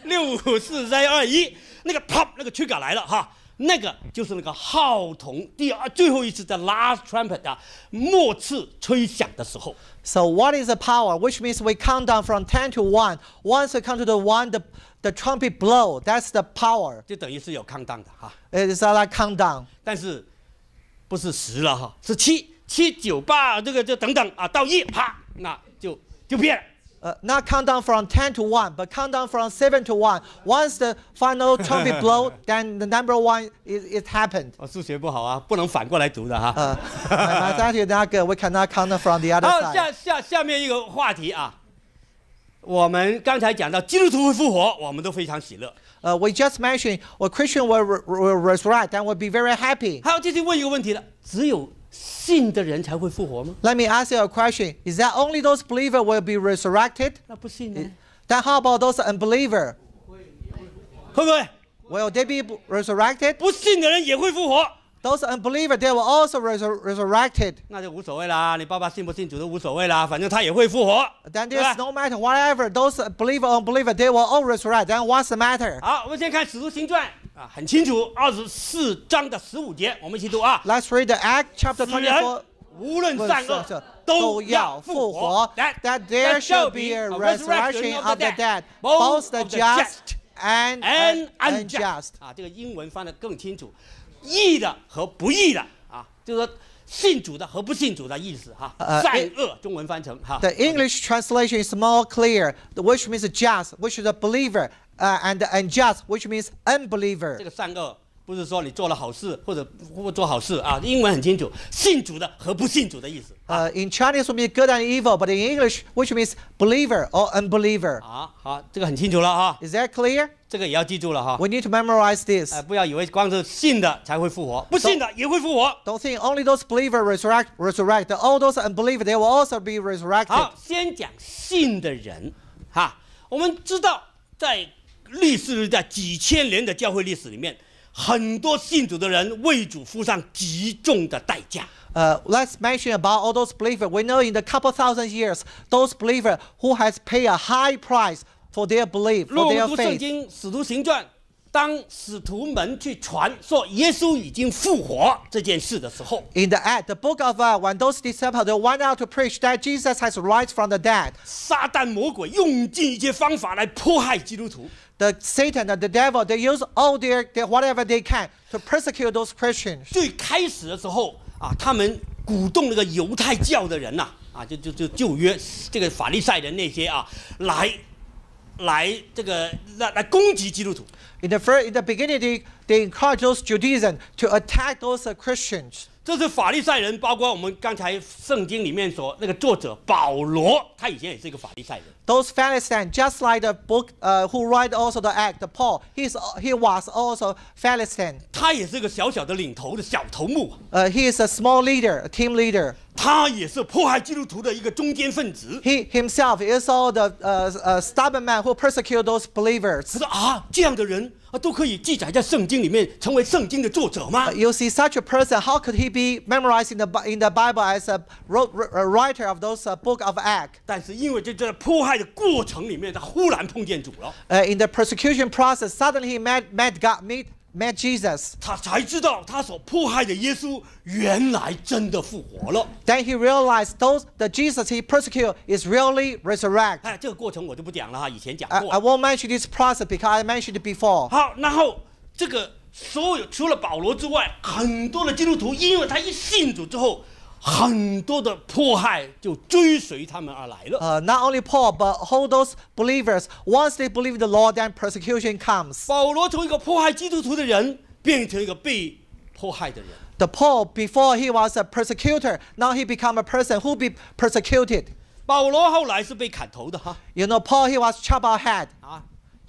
A: ？65321，那个 pop 那个 trigger 来了哈，那个就是那个号筒最后一次的 last trumpet 啊，末次吹响的时候。
B: So what is the power? Which means we count down from 10 to 1. Once we come to the 1, the trumpet blow. That's the power.
A: 就等于是有countdown的哈。
B: It is like countdown.
A: 但是不是10了哈，是7、9、8这个就等等啊，到1啪那就变了。
B: Not count down from 10 to 1, but count down from 7 to 1. Once the final trumpet blow, then the number 1 it happened.
A: 数学不好啊，不能反过来读的哈。
B: Mathematically not good. We cannot count from the other side.
A: 下面一个话题啊，我们刚才讲到基督徒会复活，我们都非常喜乐。
B: We just mentioned, well, Christian will resurrect and will be very happy.
A: 还有继续问一个问题了，只有信的人才会复活吗？
B: Let me ask you a question. Is that only those believers will be resurrected?
A: 那不信呢？
B: Then how about those unbelievers?
A: 会不会？
B: Will they be resurrected?
A: 不信的人也会复活。
B: Those unbelievers, they will also resurrected.
A: 那就无所谓啦，你爸爸信不信主都无所谓啦，反正他也会复活。
B: Then there's no matter whatever. Those believer or unbeliever, they will all resurrect. Then what's the matter?
A: 好，我们先看《使徒行传》啊，很清楚，24章的15节，我们一起读啊。
B: Let's read the Act chapter 24.
A: 无论善恶都要复活。
B: That there shall be a resurrection of the dead, both the just and unjust.
A: 啊，这个英文翻得更清楚，义的和不义的啊，就是说信主的和不信主的意思哈。善恶中文翻成哈。
B: The English translation is more clear, which means just, which is a believer, and the unjust, which means unbeliever.
A: 这个善恶不是说你做了好事或者不做好事啊，英文很清楚，信主的和不信主的意思。
B: In Chinese would be good and evil, but in English, which means believer or unbeliever.
A: 好，这个很清楚了哈。
B: Is that clear?
A: 这个也要记住了哈。
B: We need to memorize this.
A: 不要以为光是信的才会复活，不信的也会复活。
B: Don't think only those believers resurrect. All those unbelievers, they will also be resurrected.
A: 好，先讲信的人哈。我们知道，在几千年的教会历史里面，很多信主的人为主付上极重的代价。
B: Let's mention about all those believers. We know in the couple thousand years, those believers who has paid a high price for their belief, for their faith.
A: 如果我们读圣经《使徒行传》，当使徒们去传说耶稣已经复活这件事的时候
B: ，in the book of when those disciples they went out to preach that Jesus has risen from the dead,
A: 撒旦魔鬼用尽一切方法来迫害基督徒。
B: the Satan and the devil they use all their whatever they can to persecute those Christians.
A: 最开始的时候啊，他们鼓动那个犹太教的人呐，就旧约这个法利赛人那些啊，来攻击基督徒。
B: In the beginning, they encourage those Judaism to attack those Christians.
A: 这是法利赛人，包括我们刚才圣经里面所那个作者保罗，他以前也是一个法利赛人。
B: Those Philistines, just like the book who write also the act, the Paul, he was also Philistine.
A: 他也是个小小的领头的小头目。
B: He is a small leader, a team leader.
A: 他也是迫害基督徒的一个中间分子。
B: He himself is all the stubborn man who persecute those believers.
A: 他说这样的人都可以记载在圣经里面，成为圣经的作者吗？
B: You see such a person, how could he be memorized in the Bible as a writer of those book of Acts?
A: 但是因为在迫害的过程里面，他忽然碰见主了。
B: In the persecution process, suddenly he met Jesus.
A: 他才知道他所迫害的耶稣原来真的复活了。
B: Then he realized the Jesus he persecuted is really resurrected.
A: 这个过程我就不讲了哈，以前讲过。
B: I won't mention this process because I mentioned it before.
A: 好，然后这个所有除了保罗之外，很多的基督徒，因为他一信主之后，很多的迫害就追随他们而来了。
B: Not only Paul, but all those believers, once they believe the Lord, then persecution comes.
A: 保罗从一个迫害基督徒的人，变成一个被迫害的人。
B: The Paul, before he was a persecutor, now he become a person who be persecuted.
A: 保罗后来是被砍头的哈。
B: You know, Paul he was chopped off head.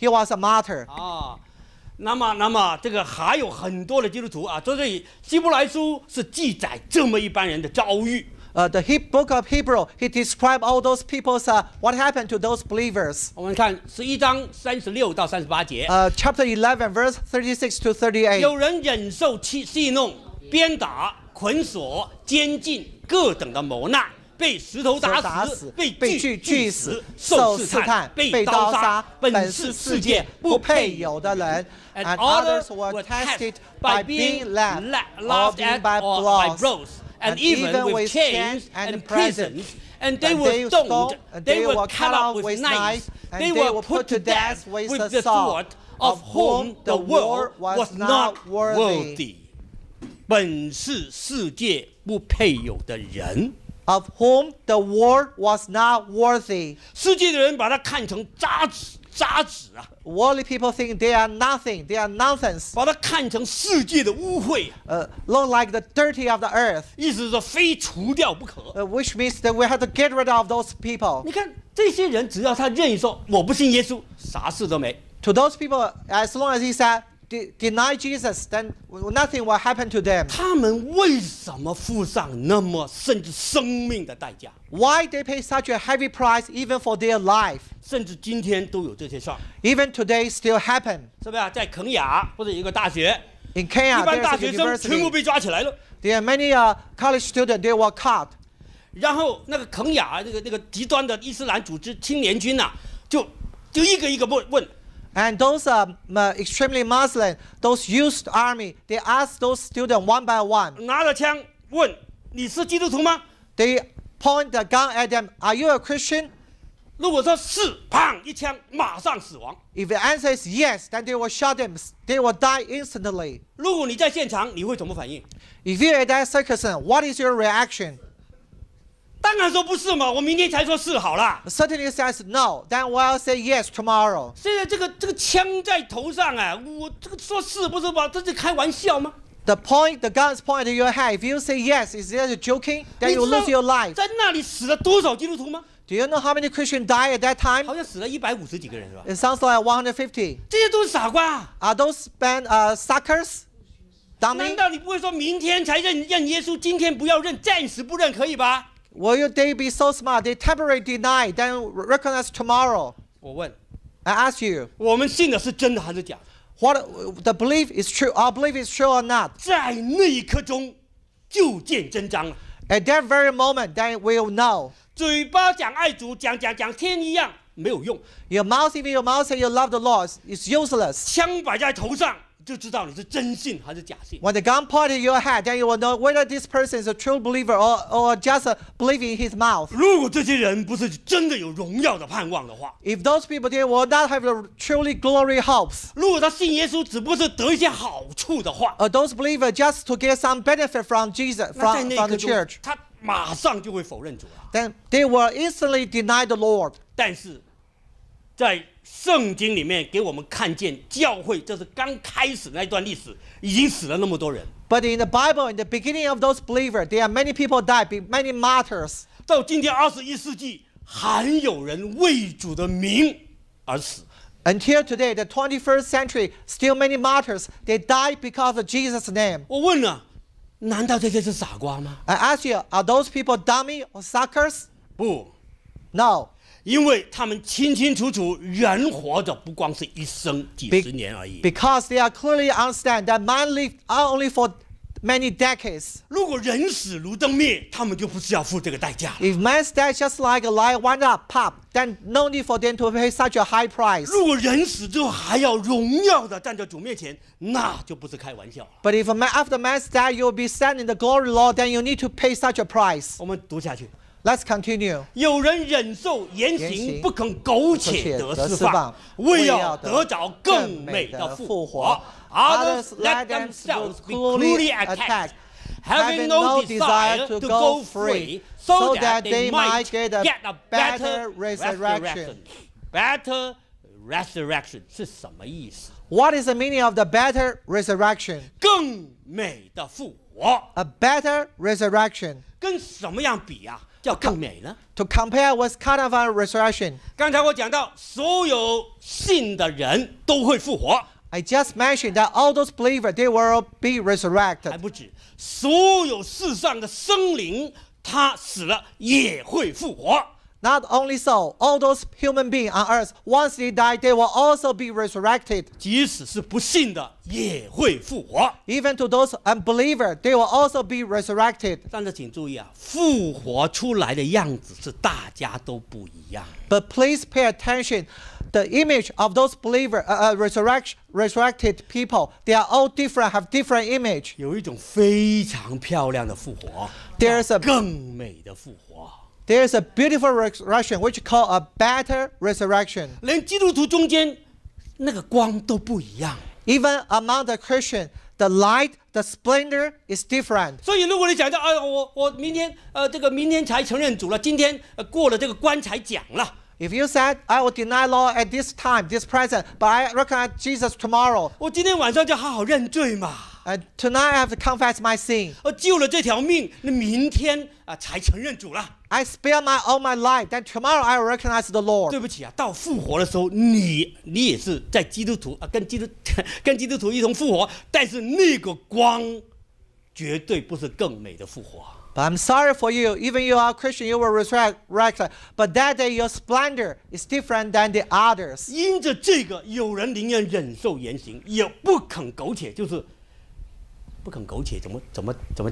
B: He was a martyr.
A: 那么这个还有很多的基督徒啊，所以希伯来书是记载这么一般人的遭遇。
B: The book of Hebrew, he described all those people's what happened to those believers.
A: 我们看11章36到38节。
B: Chapter 11, verse 36 to 38.
A: 有人忍受戏弄、鞭打、捆锁、监禁各等的磨难。被石头打死，被锯死，受试探，被刀杀，本是世界不配有的人。And others were tested by being laughed at by blows, and even with chains and prisons. And they were stoned, they were cut off with knives, they were put to death with the sword, of whom the world was not worthy. 本是世界不配有的人。
B: of whom the world was not worthy.
A: 世界的人把它看成渣滓啊，
B: Worldly people think they are nothing, they are nonsense.
A: 把它看成世界的污秽，
B: Look like the dirty of the earth,
A: 意思是说非除掉不可。
B: which means that we have to get rid of those people.
A: 你看这些人，只要他愿意说我不信耶稣，啥事都没。
B: To those people, as long as he said, deny Jesus, then nothing will happen to them.
A: 他们为什么付上那么甚至生命的代价？
B: Why they pay such a heavy price even for their life?
A: 甚至今天都有这些事儿，
B: Even today still happen.
A: 是不是啊？在肯雅或者有一个大学，
B: In
A: 一
B: Kenya,
A: 般
B: there's
A: 大
B: a
A: 学生全部
B: university.
A: 被抓起来了。
B: There are many college students, they were caught.
A: 然后那个肯雅那个极端的伊斯兰组织青年军呐、就一个一个问。
B: And those extremely Muslim, those youth army, they asked those students one by one.
A: 拿着枪问你是基督徒吗？
B: They point the gun at them. Are you a Christian?
A: 如果说是，砰一枪，马上死亡。
B: If the answer is yes, then they will shot them. They will die instantly.
A: 如果你在现场，你会怎么反应？
B: If you're at that circumstance, what is your reaction?
A: 当然说不是嘛，我明天才说是好啦。
B: Certainly says no. Then we'll say yes tomorrow.
A: 现在这个枪在头上啊，我这个说是不是吧？这是开玩笑吗？
B: The gun is pointed at your head. If you say yes, is that joking? Then
A: 你
B: you
A: 知道
B: lose your life.
A: 在那里死了多少基督徒吗？
B: Do you know how many Christians died at that time?
A: 好像死了150几个人是吧？
B: It sounds like 150.
A: 这些都是傻瓜。
B: Are those suckers?
A: 难
B: Dummy?
A: 道你不会说明天才认耶稣，今天不要认，暂时不认可以吧？
B: Will they be so smart? They temporarily deny, then recognize tomorrow.
A: 我问，
B: I ask you,
A: 我们信的是真的还是假的？
B: what the belief is true? Our belief is true or not?
A: 在那一刻中就见真章了。
B: At that very moment, then we'll know.
A: 嘴巴讲爱主，讲天一样没有用，
B: Your mouth, even your mouth say you love the Lord, is useless.
A: 枪摆在头上就知道你是真信还是假信。
B: When the gun pointed at your head, then you will know whether this person is a true believer or just believing in his mouth.
A: 如果这些人不是真的有荣耀的盼望的话，
B: If those people, they will not have the truly glory hopes.
A: 如果他信耶稣只不过是得一些好处的话，
B: Or those believers just to get some benefit from Jesus,
A: 那在
B: from
A: 那一
B: the
A: 刻中
B: church,
A: 他马上就会否认主了。
B: then they will instantly deny the Lord.
A: 但是在圣经里面给我们看见教会，这是刚开始那一段历史，已经死了那么多人。
B: But in the Bible, in the beginning of those believers, there are many people died, many martyrs.
A: 到今天21世纪，还有人为主的名而死。
B: Until today, the 21st century, still many martyrs, they died because of Jesus' name.
A: 我问了，难道这些是傻瓜吗？
B: I ask you, are those people dummy or suckers?
A: 不，
B: No.
A: 因为他们清清楚楚，人活着不光是一生几十年而已。
B: Because they are clearly understand that man lived only for many decades.
A: 如果人死如灯灭，他们就不是要付这个代价了。
B: If man's dead just like a light wind up, pop, then no need for them to pay such a high price.
A: 如果人死之后还要荣耀的站在主面前，那就不是开玩笑了。
B: But if after man's death you will be standing in the glory Lord, then you need to pay such a price.
A: 我们读下去。
B: Let's continue.
A: 有人忍受严刑，不肯苟且得释放，为要得着更美的复活。Others let themselves be cruelly attacked, having no desire to go free, so that they might get a better resurrection. Better resurrection 是什么意思？
B: What is the meaning of the better resurrection?
A: 更美的复活。
B: A better resurrection.
A: 跟什么样比啊？叫更美呢？
B: To compare with kind of a resurrection.
A: 刚才我讲到，所有信的人都会复活。
B: I just mentioned that all those believers, they will be
A: 还
B: resurrected.
A: 不止，所有世上的生灵，他死了也会复活。
B: Not only so, all those human beings on earth, once they die, they will also be resurrected.
A: 即使是不信的，也会复活。
B: Even to those unbelievers, they will also be resurrected.
A: 但是请注意啊，复活出来的样子是大家都不一样。
B: But please pay attention. The image of those believers, resurrected people, they are all different, have different image.
A: 有一种非常漂亮的复活，
B: There's a
A: 更美的复活。
B: There's a beautiful resurrection which called a better resurrection.
A: 连基督徒中间那个光都不一样。
B: Even among the Christians, the light, the splendor is different.
A: 所以如果你想到，我明天才承认主了，今天过了这个棺材讲了。
B: If you said, I will deny Lord at this time, this present, but I recognize Jesus tomorrow.
A: 我今天晚上就好好认罪嘛。
B: And tonight I have to confess my sin.
A: 救了这条命，那明天才承认主了。
B: I spare all my life, then tomorrow I will recognize the Lord.
A: 对不起啊，到复活的时候，你也是在基督徒跟基督徒一同复活，但是那个光绝对不是更美的复活。
B: But I'm sorry for you. Even you are a Christian, you will resurrect. But that day your splendor is different than the others.
A: 因着这个，有人宁愿忍受严刑，也不肯苟且，就是不肯苟且，怎么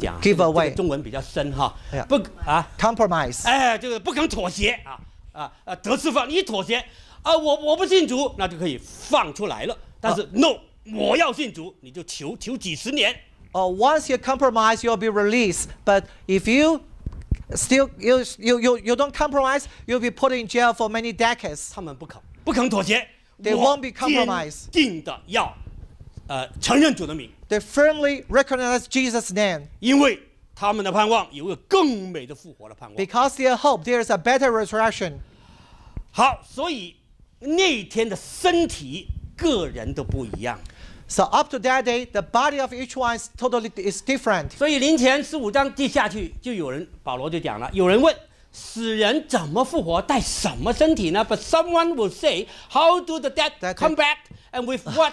A: 讲啊
B: ？Give away.
A: 这个中文比较深哈，
B: Yeah.
A: 不啊
B: ，compromise.
A: 这个不肯妥协得释放，你妥协我不信主，那就可以放出来了。但是 no， 我要信主，你就求几十年。
B: Once you compromise, you'll be released. But if you still you don't compromise, you'll be put in jail for many decades.
A: 他们不肯妥协。
B: They won't be compromised.
A: 坚定的要承认主的名。
B: They firmly recognize Jesus' name.
A: 因为他们的盼望有一个更美的复活的盼望。
B: Because their hope, there is a better resurrection.
A: 好，所以那一天的身体个人都不一样。
B: So up to that day, the body of each one is totally different.
A: 所以林前15章接下去就有人保罗就讲了，有人问死人怎么复活，带什么身体呢 ？But someone will say, how do the dead come back, and with what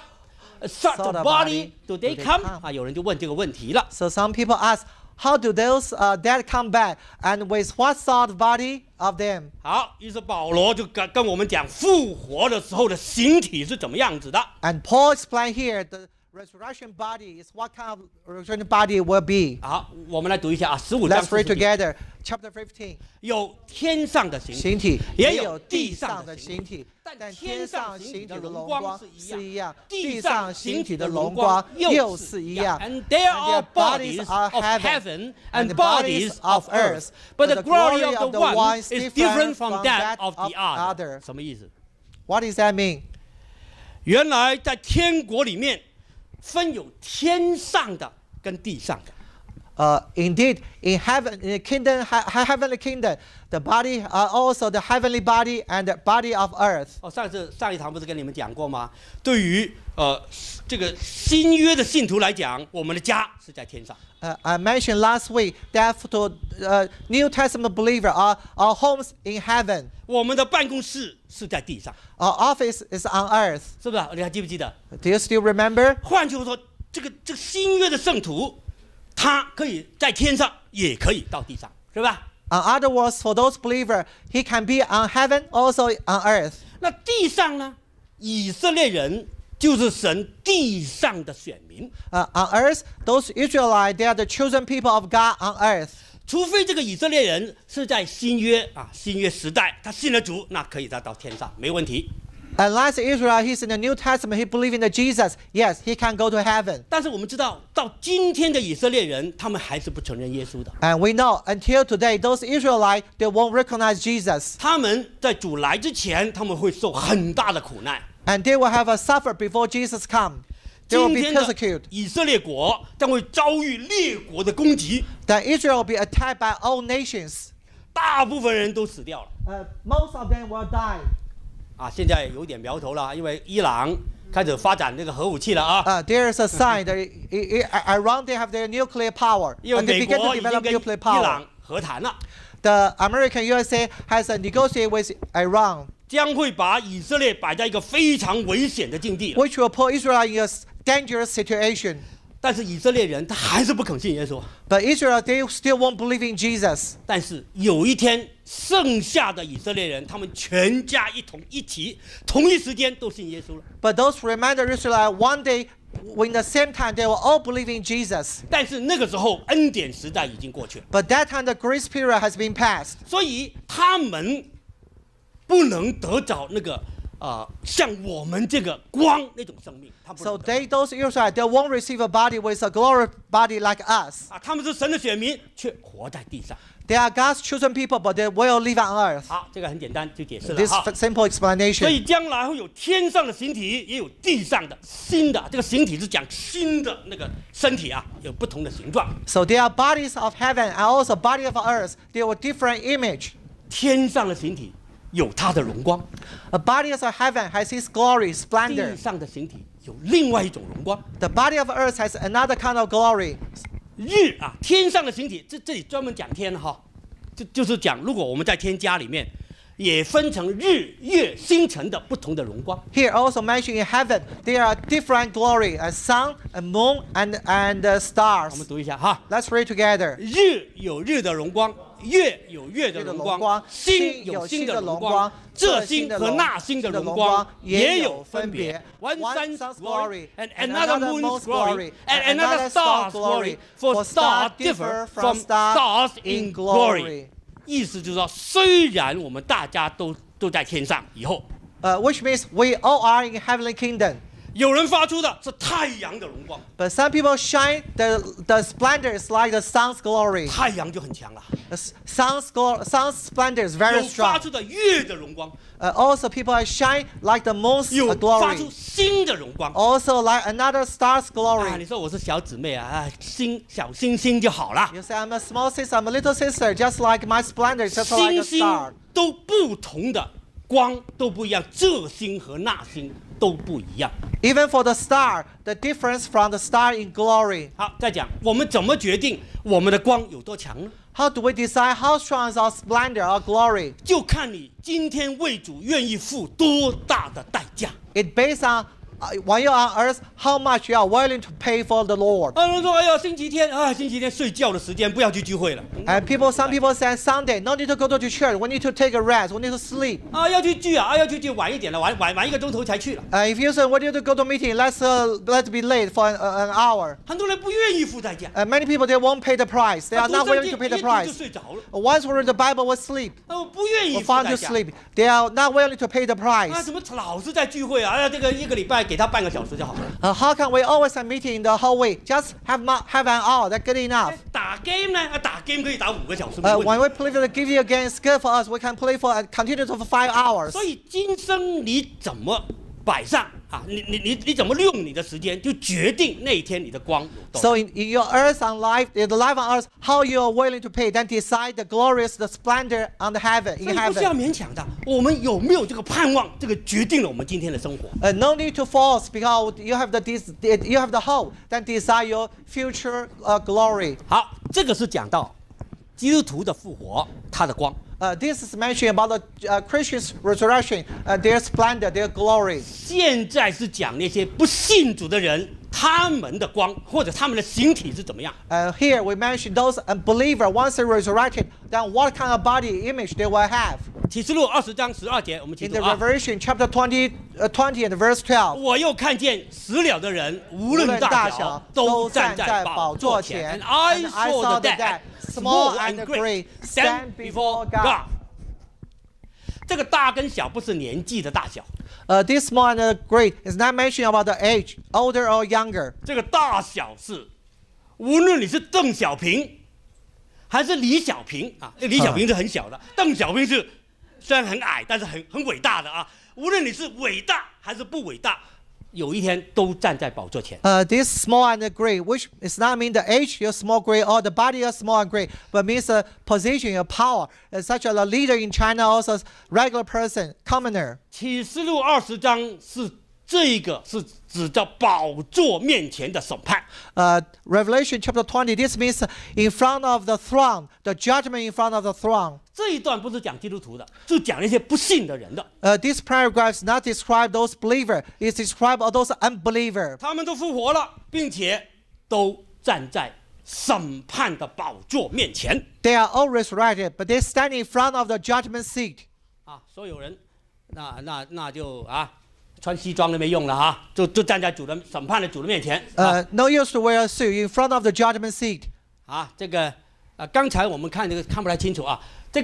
A: sort of body do they come? 有人就问这个问题了。
B: So some people ask, how do those dead come back, and with what sort of body of them?
A: 好，于是保罗就跟我们讲复活的时候的形体是怎么样子的。
B: And Paul explained here the resurrection body is what kind of resurrection body will be.
A: 好，我们来读一下15章。
B: Let's read together, chapter 15.
A: 有天上的
B: 形体，
A: 也有地上的形体，
B: 但天上形体的荣光是一样，
A: 地
B: 上形体的荣光又是一样。
A: And there are bodies of heaven and bodies of earth, but the glory of the one is different from that of the other. 什么意思
B: ？What does that mean?
A: 原来在天国里面分有天上的跟地上的。
B: Indeed, in heaven, in the kingdom, heavenly kingdom, the body, also the heavenly body and the body of earth.
A: 上一堂不是跟你们讲过吗？对于这个新约的信徒来讲，我们的家是在天上。
B: I mentioned last week that to New Testament believer, our homes in heaven.
A: 我们的办公室是在地上。
B: Our office is on earth.
A: 是不是？你还记不记得
B: ？Do you still remember?
A: 换句话说，这个新约的圣徒。他可以在天上，也可以到地上，是吧
B: In other words, for those believers, he can be on heaven, also on earth.
A: 那地上呢？以色列人就是神地上的选民。
B: On earth, those Israelites, they are the chosen people of God on earth.
A: 除非这个以色列人是在新约时代，他信了主，那可以他到天上，没问题。
B: Unless Israel, he's in the New Testament, he believes in the Jesus. Yes, he can go to heaven.
A: 但是我们知道，到今天的以色列人，他们还是不承认耶稣的。
B: And we know until today, those Israelites they won't recognize Jesus.
A: 他们在主来之前，他们会受很大的苦难。
B: And they will have a suffer before Jesus come. They will be persecuted.
A: 以色列国将会遭遇列国的攻击。
B: That Israel will be attacked by all nations.
A: 大部分人都死掉了。
B: Most of them will die.
A: 现在有点苗头了，因为伊朗开始发展这个核武器了啊。
B: There is a sign that Iran they have their nuclear power.
A: 因为美国已经跟伊朗和谈了。
B: The American USA has negotiated with Iran.
A: 将会把以色列摆在一个非常危险的境地。
B: Which will put Israel in a dangerous situation.
A: 但是以色列人他还是不肯信耶稣。
B: But Israel they still won't believe in Jesus.
A: 但是有一天，剩下的以色列人，他们全家一起，同一时间都信耶稣了。
B: But those remainder Israelites one day, in the same time, they will all believe in Jesus.
A: 但是那个时候，恩典时代已经过去了。
B: But that time, the grace period has been passed.
A: 所以他们不能得着那个。像我们这个光那种生命，
B: So those Israelites, they won't receive a body with a glorious body like us.
A: 他们是神的选民，却活在地上。
B: They are God's chosen people, but they will live on earth.
A: 好，这个很简单就解释了。
B: This
A: 好，
B: simple
A: 所
B: explanation.
A: 以将来会有天上的形体，也有地上的新的。这个形体是讲新的那个身体啊，有不同的形状。
B: So there are bodies of heaven and also body of earth. They were different image.
A: 天上的形体有它的荣光，
B: A body of heaven has His glory,
A: 地
B: splendor.
A: 上的形体有另外一种荣光。
B: The body of earth has another kind of glory.
A: 日啊，天上的形体，这里专门讲天哈，就是讲如果我们在天家里面，也分成日、月、星辰的不同的荣光。
B: Here also mentioned in heaven, there are different glory, a sun, a moon, and
A: 我
B: stars.
A: 们读一下哈，
B: Let's read together.
A: 日有日的荣光，月有月的荣光，星有星的荣光，这星和那星的荣光也有分别。One sun's glory, and another moon's glory, and another star's glory. For stars differ from stars in glory. 意思就是说，虽然我们大家都在天上，以后
B: Which means we all are in heavenly kingdom.
A: 有人发出的是太阳的荣光，
B: But some people shine, the splendor is like the sun's glory.
A: 太阳就很强了。
B: The sun's splendor is very
A: 有发
B: strong.
A: 出的月的荣光，
B: Also, people shine like the moon's
A: 有发
B: glory.
A: 出星的荣光。
B: Also, like another star's
A: 啊，
B: glory.
A: 你说我是小姊妹啊，小星星就好了。
B: You say, I'm a small sister, I'm a little sister, just like my splendor, just like
A: 星
B: a
A: 星
B: star.
A: 都不同的光都不一样，这星和那星都不一样。
B: Even for the star, the difference from the star in glory.
A: 好，再讲我们怎么决定我们的光有多强呢？
B: How do we decide how strong is our splendor, our glory?
A: 就看你今天为主愿意付多大的代价。
B: It based on while you're on earth, how much you are willing to pay for the Lord.
A: 有人说，哎呀，星期天啊，星期天睡觉的时间不要去聚会了。
B: And some people say Sunday, no need to go to church. We need to take a rest. We need to sleep.
A: 啊，要去聚啊，要去聚晚一点了，晚1个钟头才去了。
B: If you say we need to go to meeting, let's be late for an hour.
A: 很多人不愿意付代价。
B: Many people they won't pay the price. They are not
A: 读圣
B: willing
A: 经
B: to pay the
A: 一读就
B: price.
A: 睡着了。
B: Once we read the Bible, we sleep.
A: 不愿意
B: We
A: 付
B: found
A: 代
B: to
A: 价。
B: sleep. They are not willing to pay the
A: 啊，
B: price.
A: 怎么老是在聚会啊？这个1个礼拜给他半个小时就好了。
B: How can we always have meeting in the whole week? Just have an hour. That's good enough.
A: 打 game 呢？打 game 可以打5个小时。没问题
B: When we play the give you a game, it's good for us. We can play for continue for 5 hours.
A: 所以今生你怎么摆上啊？你怎么利用你的时间，就决定那一天你的光有多大。
B: So in your earth on life, the life on earth, how you are willing to pay, then decide the glorious, the splendor on the heaven
A: 所
B: in
A: 以不是要
B: heaven.
A: 勉强的，我们有没有这个盼望？这个决定了我们今天的生活。
B: No need to force because you have the hope, then decide your future glory.
A: 好，这个是讲到基督徒的复活，他的光。
B: This is mentioning about the Christians' resurrection, their splendor, their glory.
A: 现在是讲那些不信主的人，他们的光或者他们的形体是怎么样？
B: Here we mention those unbelievers, once they resurrected, then what kind of body image they will have.
A: 启示录20章12节，我们
B: In
A: 请
B: the
A: 读啊。
B: Revelation chapter 20 and verse 12.
A: 我又看见死了的人，无论大小，都站在宝座前。And I saw the dead, small and great, stand before God. 这个大跟小不是年纪的大小，
B: This small and great is not mentioning about the age, older or younger.
A: 这个大小是无论你是邓小平还是李小平啊，李小平是很小的，邓小平是虽然很矮，但是很伟大的啊。无论你是伟大还是不伟大，有一天都站在宝座前。
B: This small and great, which is not mean the age, your small, great, or the body is small and great, but means the position, your power. Such as a leader in China, also regular person, commoner.
A: 启示录20章是这个是指着宝座面前的审判。
B: Revelation chapter 20, this means in front of the throne, the judgment in front of the throne.
A: 这一段不是讲基督徒的，是讲那些不信的人的。
B: This paragraph does not describe those believers, it describes those unbelievers.
A: 他们都复活了，并且都站在审判的宝座面前。
B: They are all resurrected, but they stand in front of the judgment seat.
A: 啊，所有人，那就啊，穿西装都没用了哈，就站在审判的主的面前。
B: No use to wear a suit in front of the judgment seat.
A: 啊，这个刚才我们看这个看不太清楚啊，这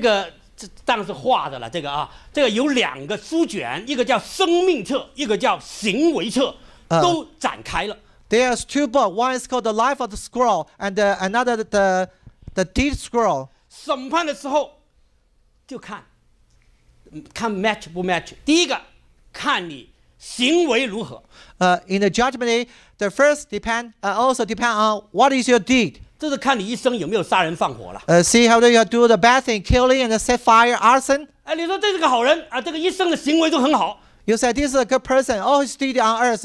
A: 当然是画的了。这个有2个书卷，一个叫生命册，一个叫行为册，都展开了。
B: There's 2 books. One is called the Life of the Scroll, and another the Deed Scroll.
A: 审判的时候就看 match 不 match。第一个看你行为如何。
B: In the judgment day, the first also depend on what is your deed.
A: 这是看你一生有没有杀人放火了。
B: See how you do the bad thing, killing and set fire, arson.
A: 哎，你说这是个好人啊，这个一生的行为都很好。
B: You say this is a good person. All his deed on earth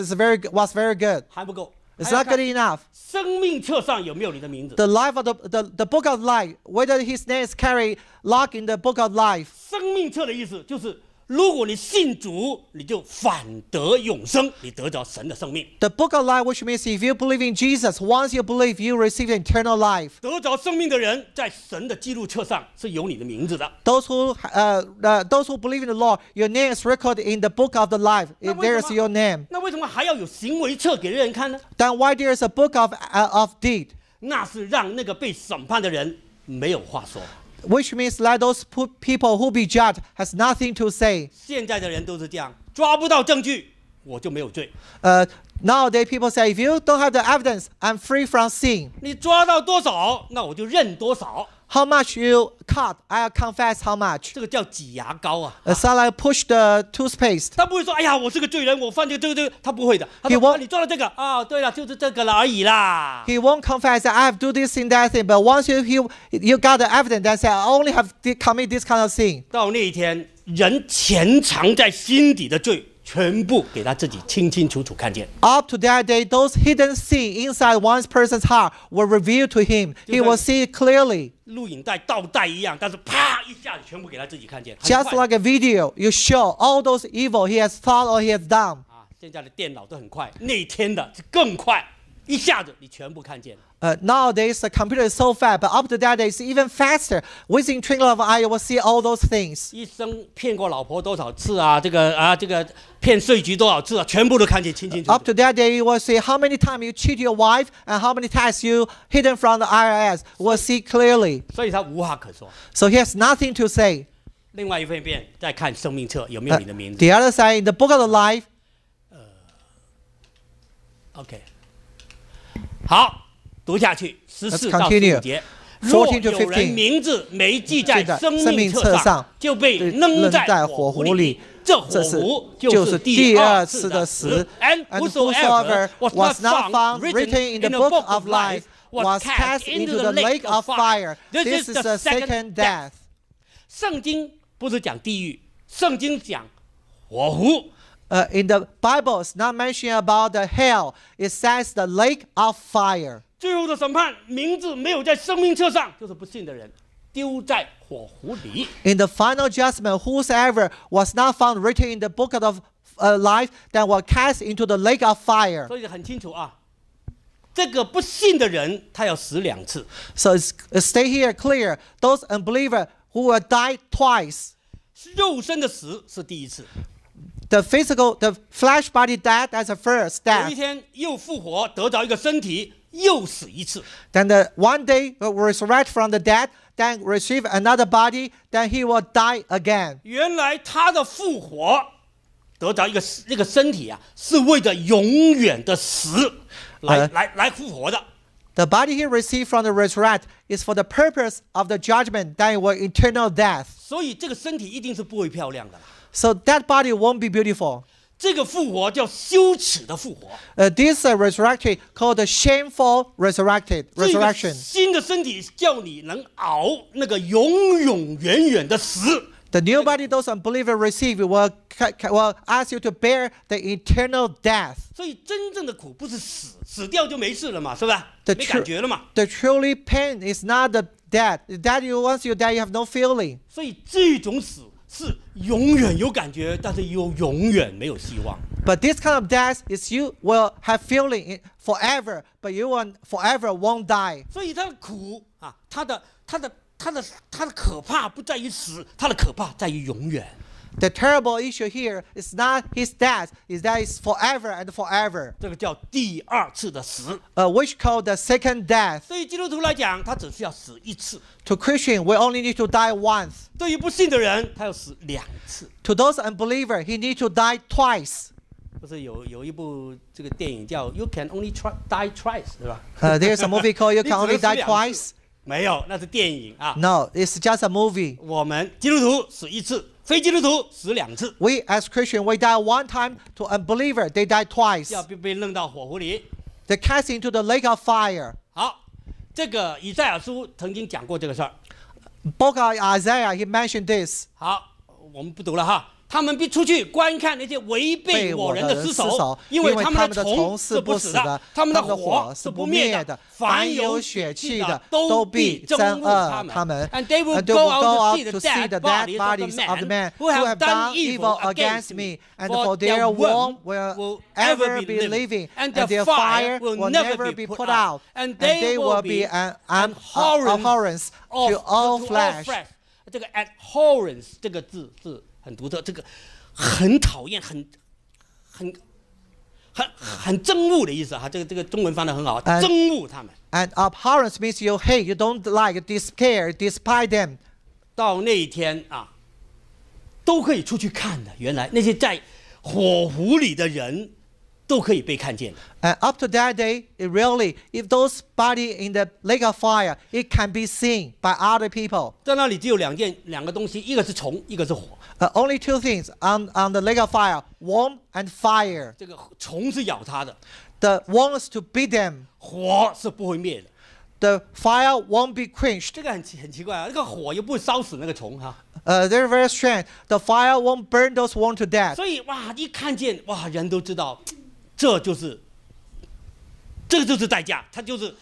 B: was very good.
A: 还不够。
B: It's not good enough.
A: 生命册上有没有你的名字
B: The life of the book of life, whether his name is carried locked in the book of life.
A: 生命册的意思就是，如果你信主，你就反得永生，你得着神的生命。
B: The book of life, which means if you believe in Jesus, once you believe, you receive eternal life.
A: 得着生命的人，在神的记录册上是有你的名字的。
B: Those who believe in the Lord, your name is recorded in the book of the life. There is your name.
A: 那为什么还要有行为册给人看呢？
B: Then why there is a book of deed?
A: 那是让那个被审判的人没有话说。
B: Which means let those people who be judged has nothing to say.
A: 现在的人都是这样，抓不到证据，我就没有罪。
B: Nowadays people say, if you don't have the evidence, I'm free from sin.
A: 你抓到多少，那我就认多少。
B: How much you cut, I'll confess how much.
A: 这个叫挤牙膏啊。
B: It's like push the toothpaste.
A: 他不会说，哎呀，我是个罪人，我犯这个，他不会的。他说，你做了这个啊，对了，就是这个了而已啦。
B: He won't confess that I have do this and that thing, but once you got the evidence that say I only have commit this kind of sin.
A: 到那一天，人潜藏在心底的罪，全部给他自己清清楚楚看见。
B: Up to that day, those hidden sin inside one person's heart were revealed to him. He will see it clearly.
A: 录影带倒带一样，但是啪一下子全部给他自己看见。
B: Just like a video, you show all those evil he has thought or he has done.
A: 啊，现在的电脑都很快，那天的更快，一下子你全部看见。
B: Nowadays, the computer is so fast, but up to that day, it's even faster. Within twinkle of an eye, you will see all those things.
A: 一生骗过老婆多少次啊？这个骗税局多少次啊？全部都看见清清楚楚。
B: Up to that day, you will see how many times you cheat your wife and how many times you hidden from the IRS. You will see clearly.
A: 所以他无话可说。
B: So he has nothing to say.
A: 另外一方面，再看生命册有没有你的名字。
B: The other side, in the book of the life.
A: OK， 好，读下去14到15节。若有人名字没记在生命册上，就被扔在火湖里。这火湖就是第二次的死。And whosoever was not found written in the book of life was cast into the lake of fire. This is the second death. 圣经不是讲地狱，圣经讲火湖。
B: In the Bible, it's not mentioning about the hell. It says the lake of fire.
A: 最后的审判，名字没有在生命册上，就是不信的人，丢在火湖里。
B: In the final judgment, whosoever was not found written in the book of life, then were cast into the lake of fire.
A: 所以很清楚啊，这个不信的人，他要死2次。
B: So stay here clear. Those unbelievers who will die twice.
A: 肉身的死是第一次。
B: The flesh body death, that's the first death.
A: 有一天又复活，得着一个身体，又死一次。
B: Then one day will resurrect from the dead, then receive another body, then he will die again.
A: 原来他的复活，得着那个身体啊，是为着永远的死来复活的。
B: The body he received from the resurrect is for the purpose of the judgment, that it will eternal death.
A: 所以这个身体一定是不会漂亮的啦。
B: So that body won't be beautiful.
A: 这个复活叫羞耻的复活。
B: This resurrection called the shameful resurrection.
A: 新的身体叫你能熬那个永永远远的死。
B: The new body those unbelievers receive will ask you to bear the eternal death.
A: 所以真正的苦不是死掉就没事了嘛，是吧？没感觉了嘛。
B: The truly pain is not the death. That once you die, you have no feeling.
A: 所以这种死是永远有感觉，但是又永远没有希望。
B: But this kind of death is you will have feeling forever, but you forever won't die.
A: 所以他的苦啊，他的可怕不在于死，他的可怕在于永远。
B: The terrible issue here is not his death, is that it's forever and forever.
A: 这个叫第二次的死。
B: Which called the second death.
A: 对于基督徒来讲，他只需要死一次。
B: To Christian, we only need to die once.
A: 对于不信的人，他要死2次。
B: To those unbelievers, he need to die twice.
A: 不是有一部这个电影叫《You Can Only Die Twice》，对吧？There's
B: a movie called You Can Only Die Twice.
A: 没有，那是电影啊。
B: No, it's just a movie.
A: 我们基督徒死一次，非基督徒死2次。
B: We as Christians, we die one time. To unbeliever, they die twice.
A: 要被扔到火湖里。
B: They're cast into the lake of fire.
A: 好，这个以赛亚书曾经讲过这个事儿。
B: Book of Isaiah, he mentioned this.
A: 好，我们不读了哈。他们必出去观看那些违背我人的尸首，因为他们的虫是不死的，他们的火是不灭的。凡有血气的都必憎恶他们。And they will go out to see the dead bodies of the men who have done evil against me, and for their womb will ever be living, and their fire will never be put out, and they will be an abhorrence to all flesh. 这个 abhorrence 这个字是很独特，这个很讨厌，很憎恶的意思哈。这个中文翻得很好，憎恶他们。
B: And abhorrence means you hate, you don't like, despair, despise them.
A: 到那一天啊，都可以出去看的。原来那些在火湖里的人都可以被看见。
B: And up to that day, really, if those bodies in the lake of fire, it can be seen by other people.
A: 在那里只有两个东西，一个是虫，一个是火。
B: Only two things on the lake of fire: worm and fire.
A: 这个虫是咬它的
B: The worm is to beat them.
A: 火是不会灭的。
B: The fire won't be quenched.
A: 这个很奇怪啊，这个火又不会烧死那个虫哈。
B: They're very strange. The fire won't burn those worms to death.
A: 所以哇，一看见哇，人都知道，这就是代价，它就是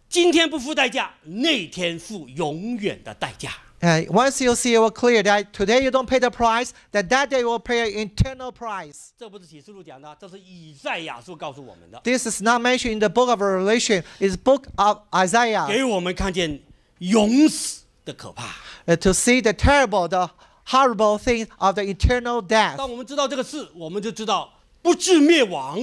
A: 今天不付代价，那天付永远的代价。
B: Once you see it will clear that today you don't pay the price, that day you will pay an eternal price.
A: 这不是启示录讲的，这是以赛亚书告诉我们的。
B: This is not mentioned in the book of Revelation. It's book of Isaiah.
A: 给我们看见永死的可怕。
B: To see the terrible, the horrible thing of the eternal death.
A: 当我们知道这个事，我们就知道不至灭亡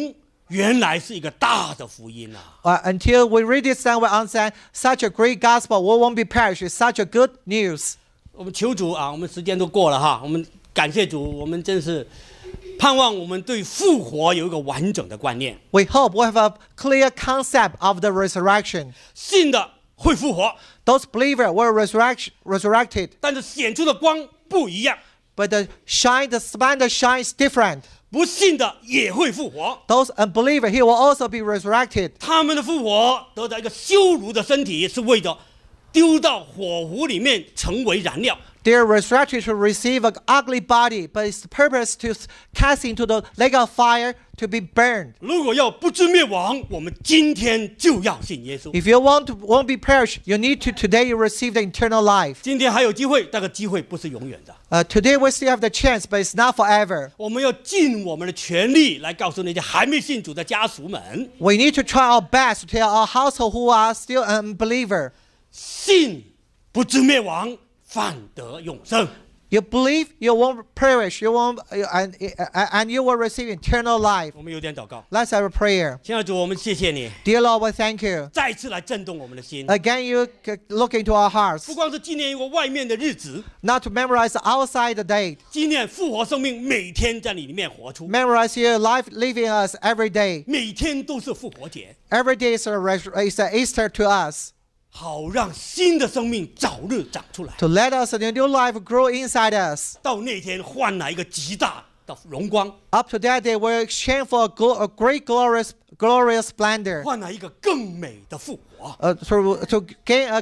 A: 原来是一个大的福音啊。
B: Until we read this and we understand such a great gospel, we won't be perished. It's such a good news.
A: 我们求主啊，我们时间都过了哈，我们感谢主，我们真是盼望我们对复活有一个完整的观念。
B: We hope we have a clear concept of the resurrection.
A: 信的会复活
B: Those believers were resurrected.
A: 但是显出的光不一样。
B: But the splendor shine is different.
A: 不信的也会复活。
B: Those unbelievers, he will also be resurrected.
A: 他们的复活得到一个羞辱的身体，是为了丢到火湖里面成为燃料。
B: They are resurrected to receive an ugly body, but it's the purpose to cast into the lake of fire to be burned.
A: 如果要不至灭亡，我们今天就要信耶稣。
B: If you won't be perished, you need to today you receive the eternal life.
A: 今天还有机会，但是机会不是永远的。
B: Today we still have the chance, but it's not forever.
A: 我们要尽我们的全力来告诉那些还没信主的家属们。
B: We need to try our best to tell our household who are still unbeliever.
A: 信不至灭亡，反得永生。
B: You believe, you won't perish, you won't, and you will receive eternal life.
A: 我们有点祷告。
B: Let's have a prayer.
A: 亲爱的主，我们谢谢你，
B: Dear Lord, we thank you.
A: 再次来震动我们的心。
B: Again, you look into our hearts.
A: 不光是纪念一个外面的日子，
B: Not to memorize outside the date.
A: 纪念复活生命每天在你里面活出，
B: Memorize your life living us every day.
A: 每天都是复活节，
B: Every day is an Easter to us.
A: 好让新的生命早日长出来。
B: To let us a new life grow inside us.
A: 到那天换来一个极大的荣光，
B: Up to that day, we'll exchange for a great glorious splendor.
A: 换来一个更美的复活，
B: To gain a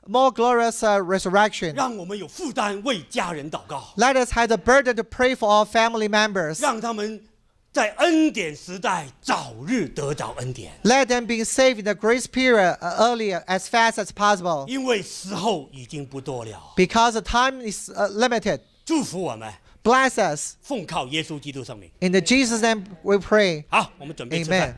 B: more glorious resurrection.
A: 让我们有负担为家人祷告，
B: Let us have the burden to pray for our family members.
A: 让他们在恩典时代早日得着恩典，
B: Let them be saved in the grace period earlier, as fast as possible.
A: 因为时候已经不多了。
B: Because the time is limited.
A: 祝福我们，
B: Bless us.
A: 奉靠耶稣基督圣名。
B: In the Jesus name we pray.
A: 好，我们准备吃饭。
B: Amen.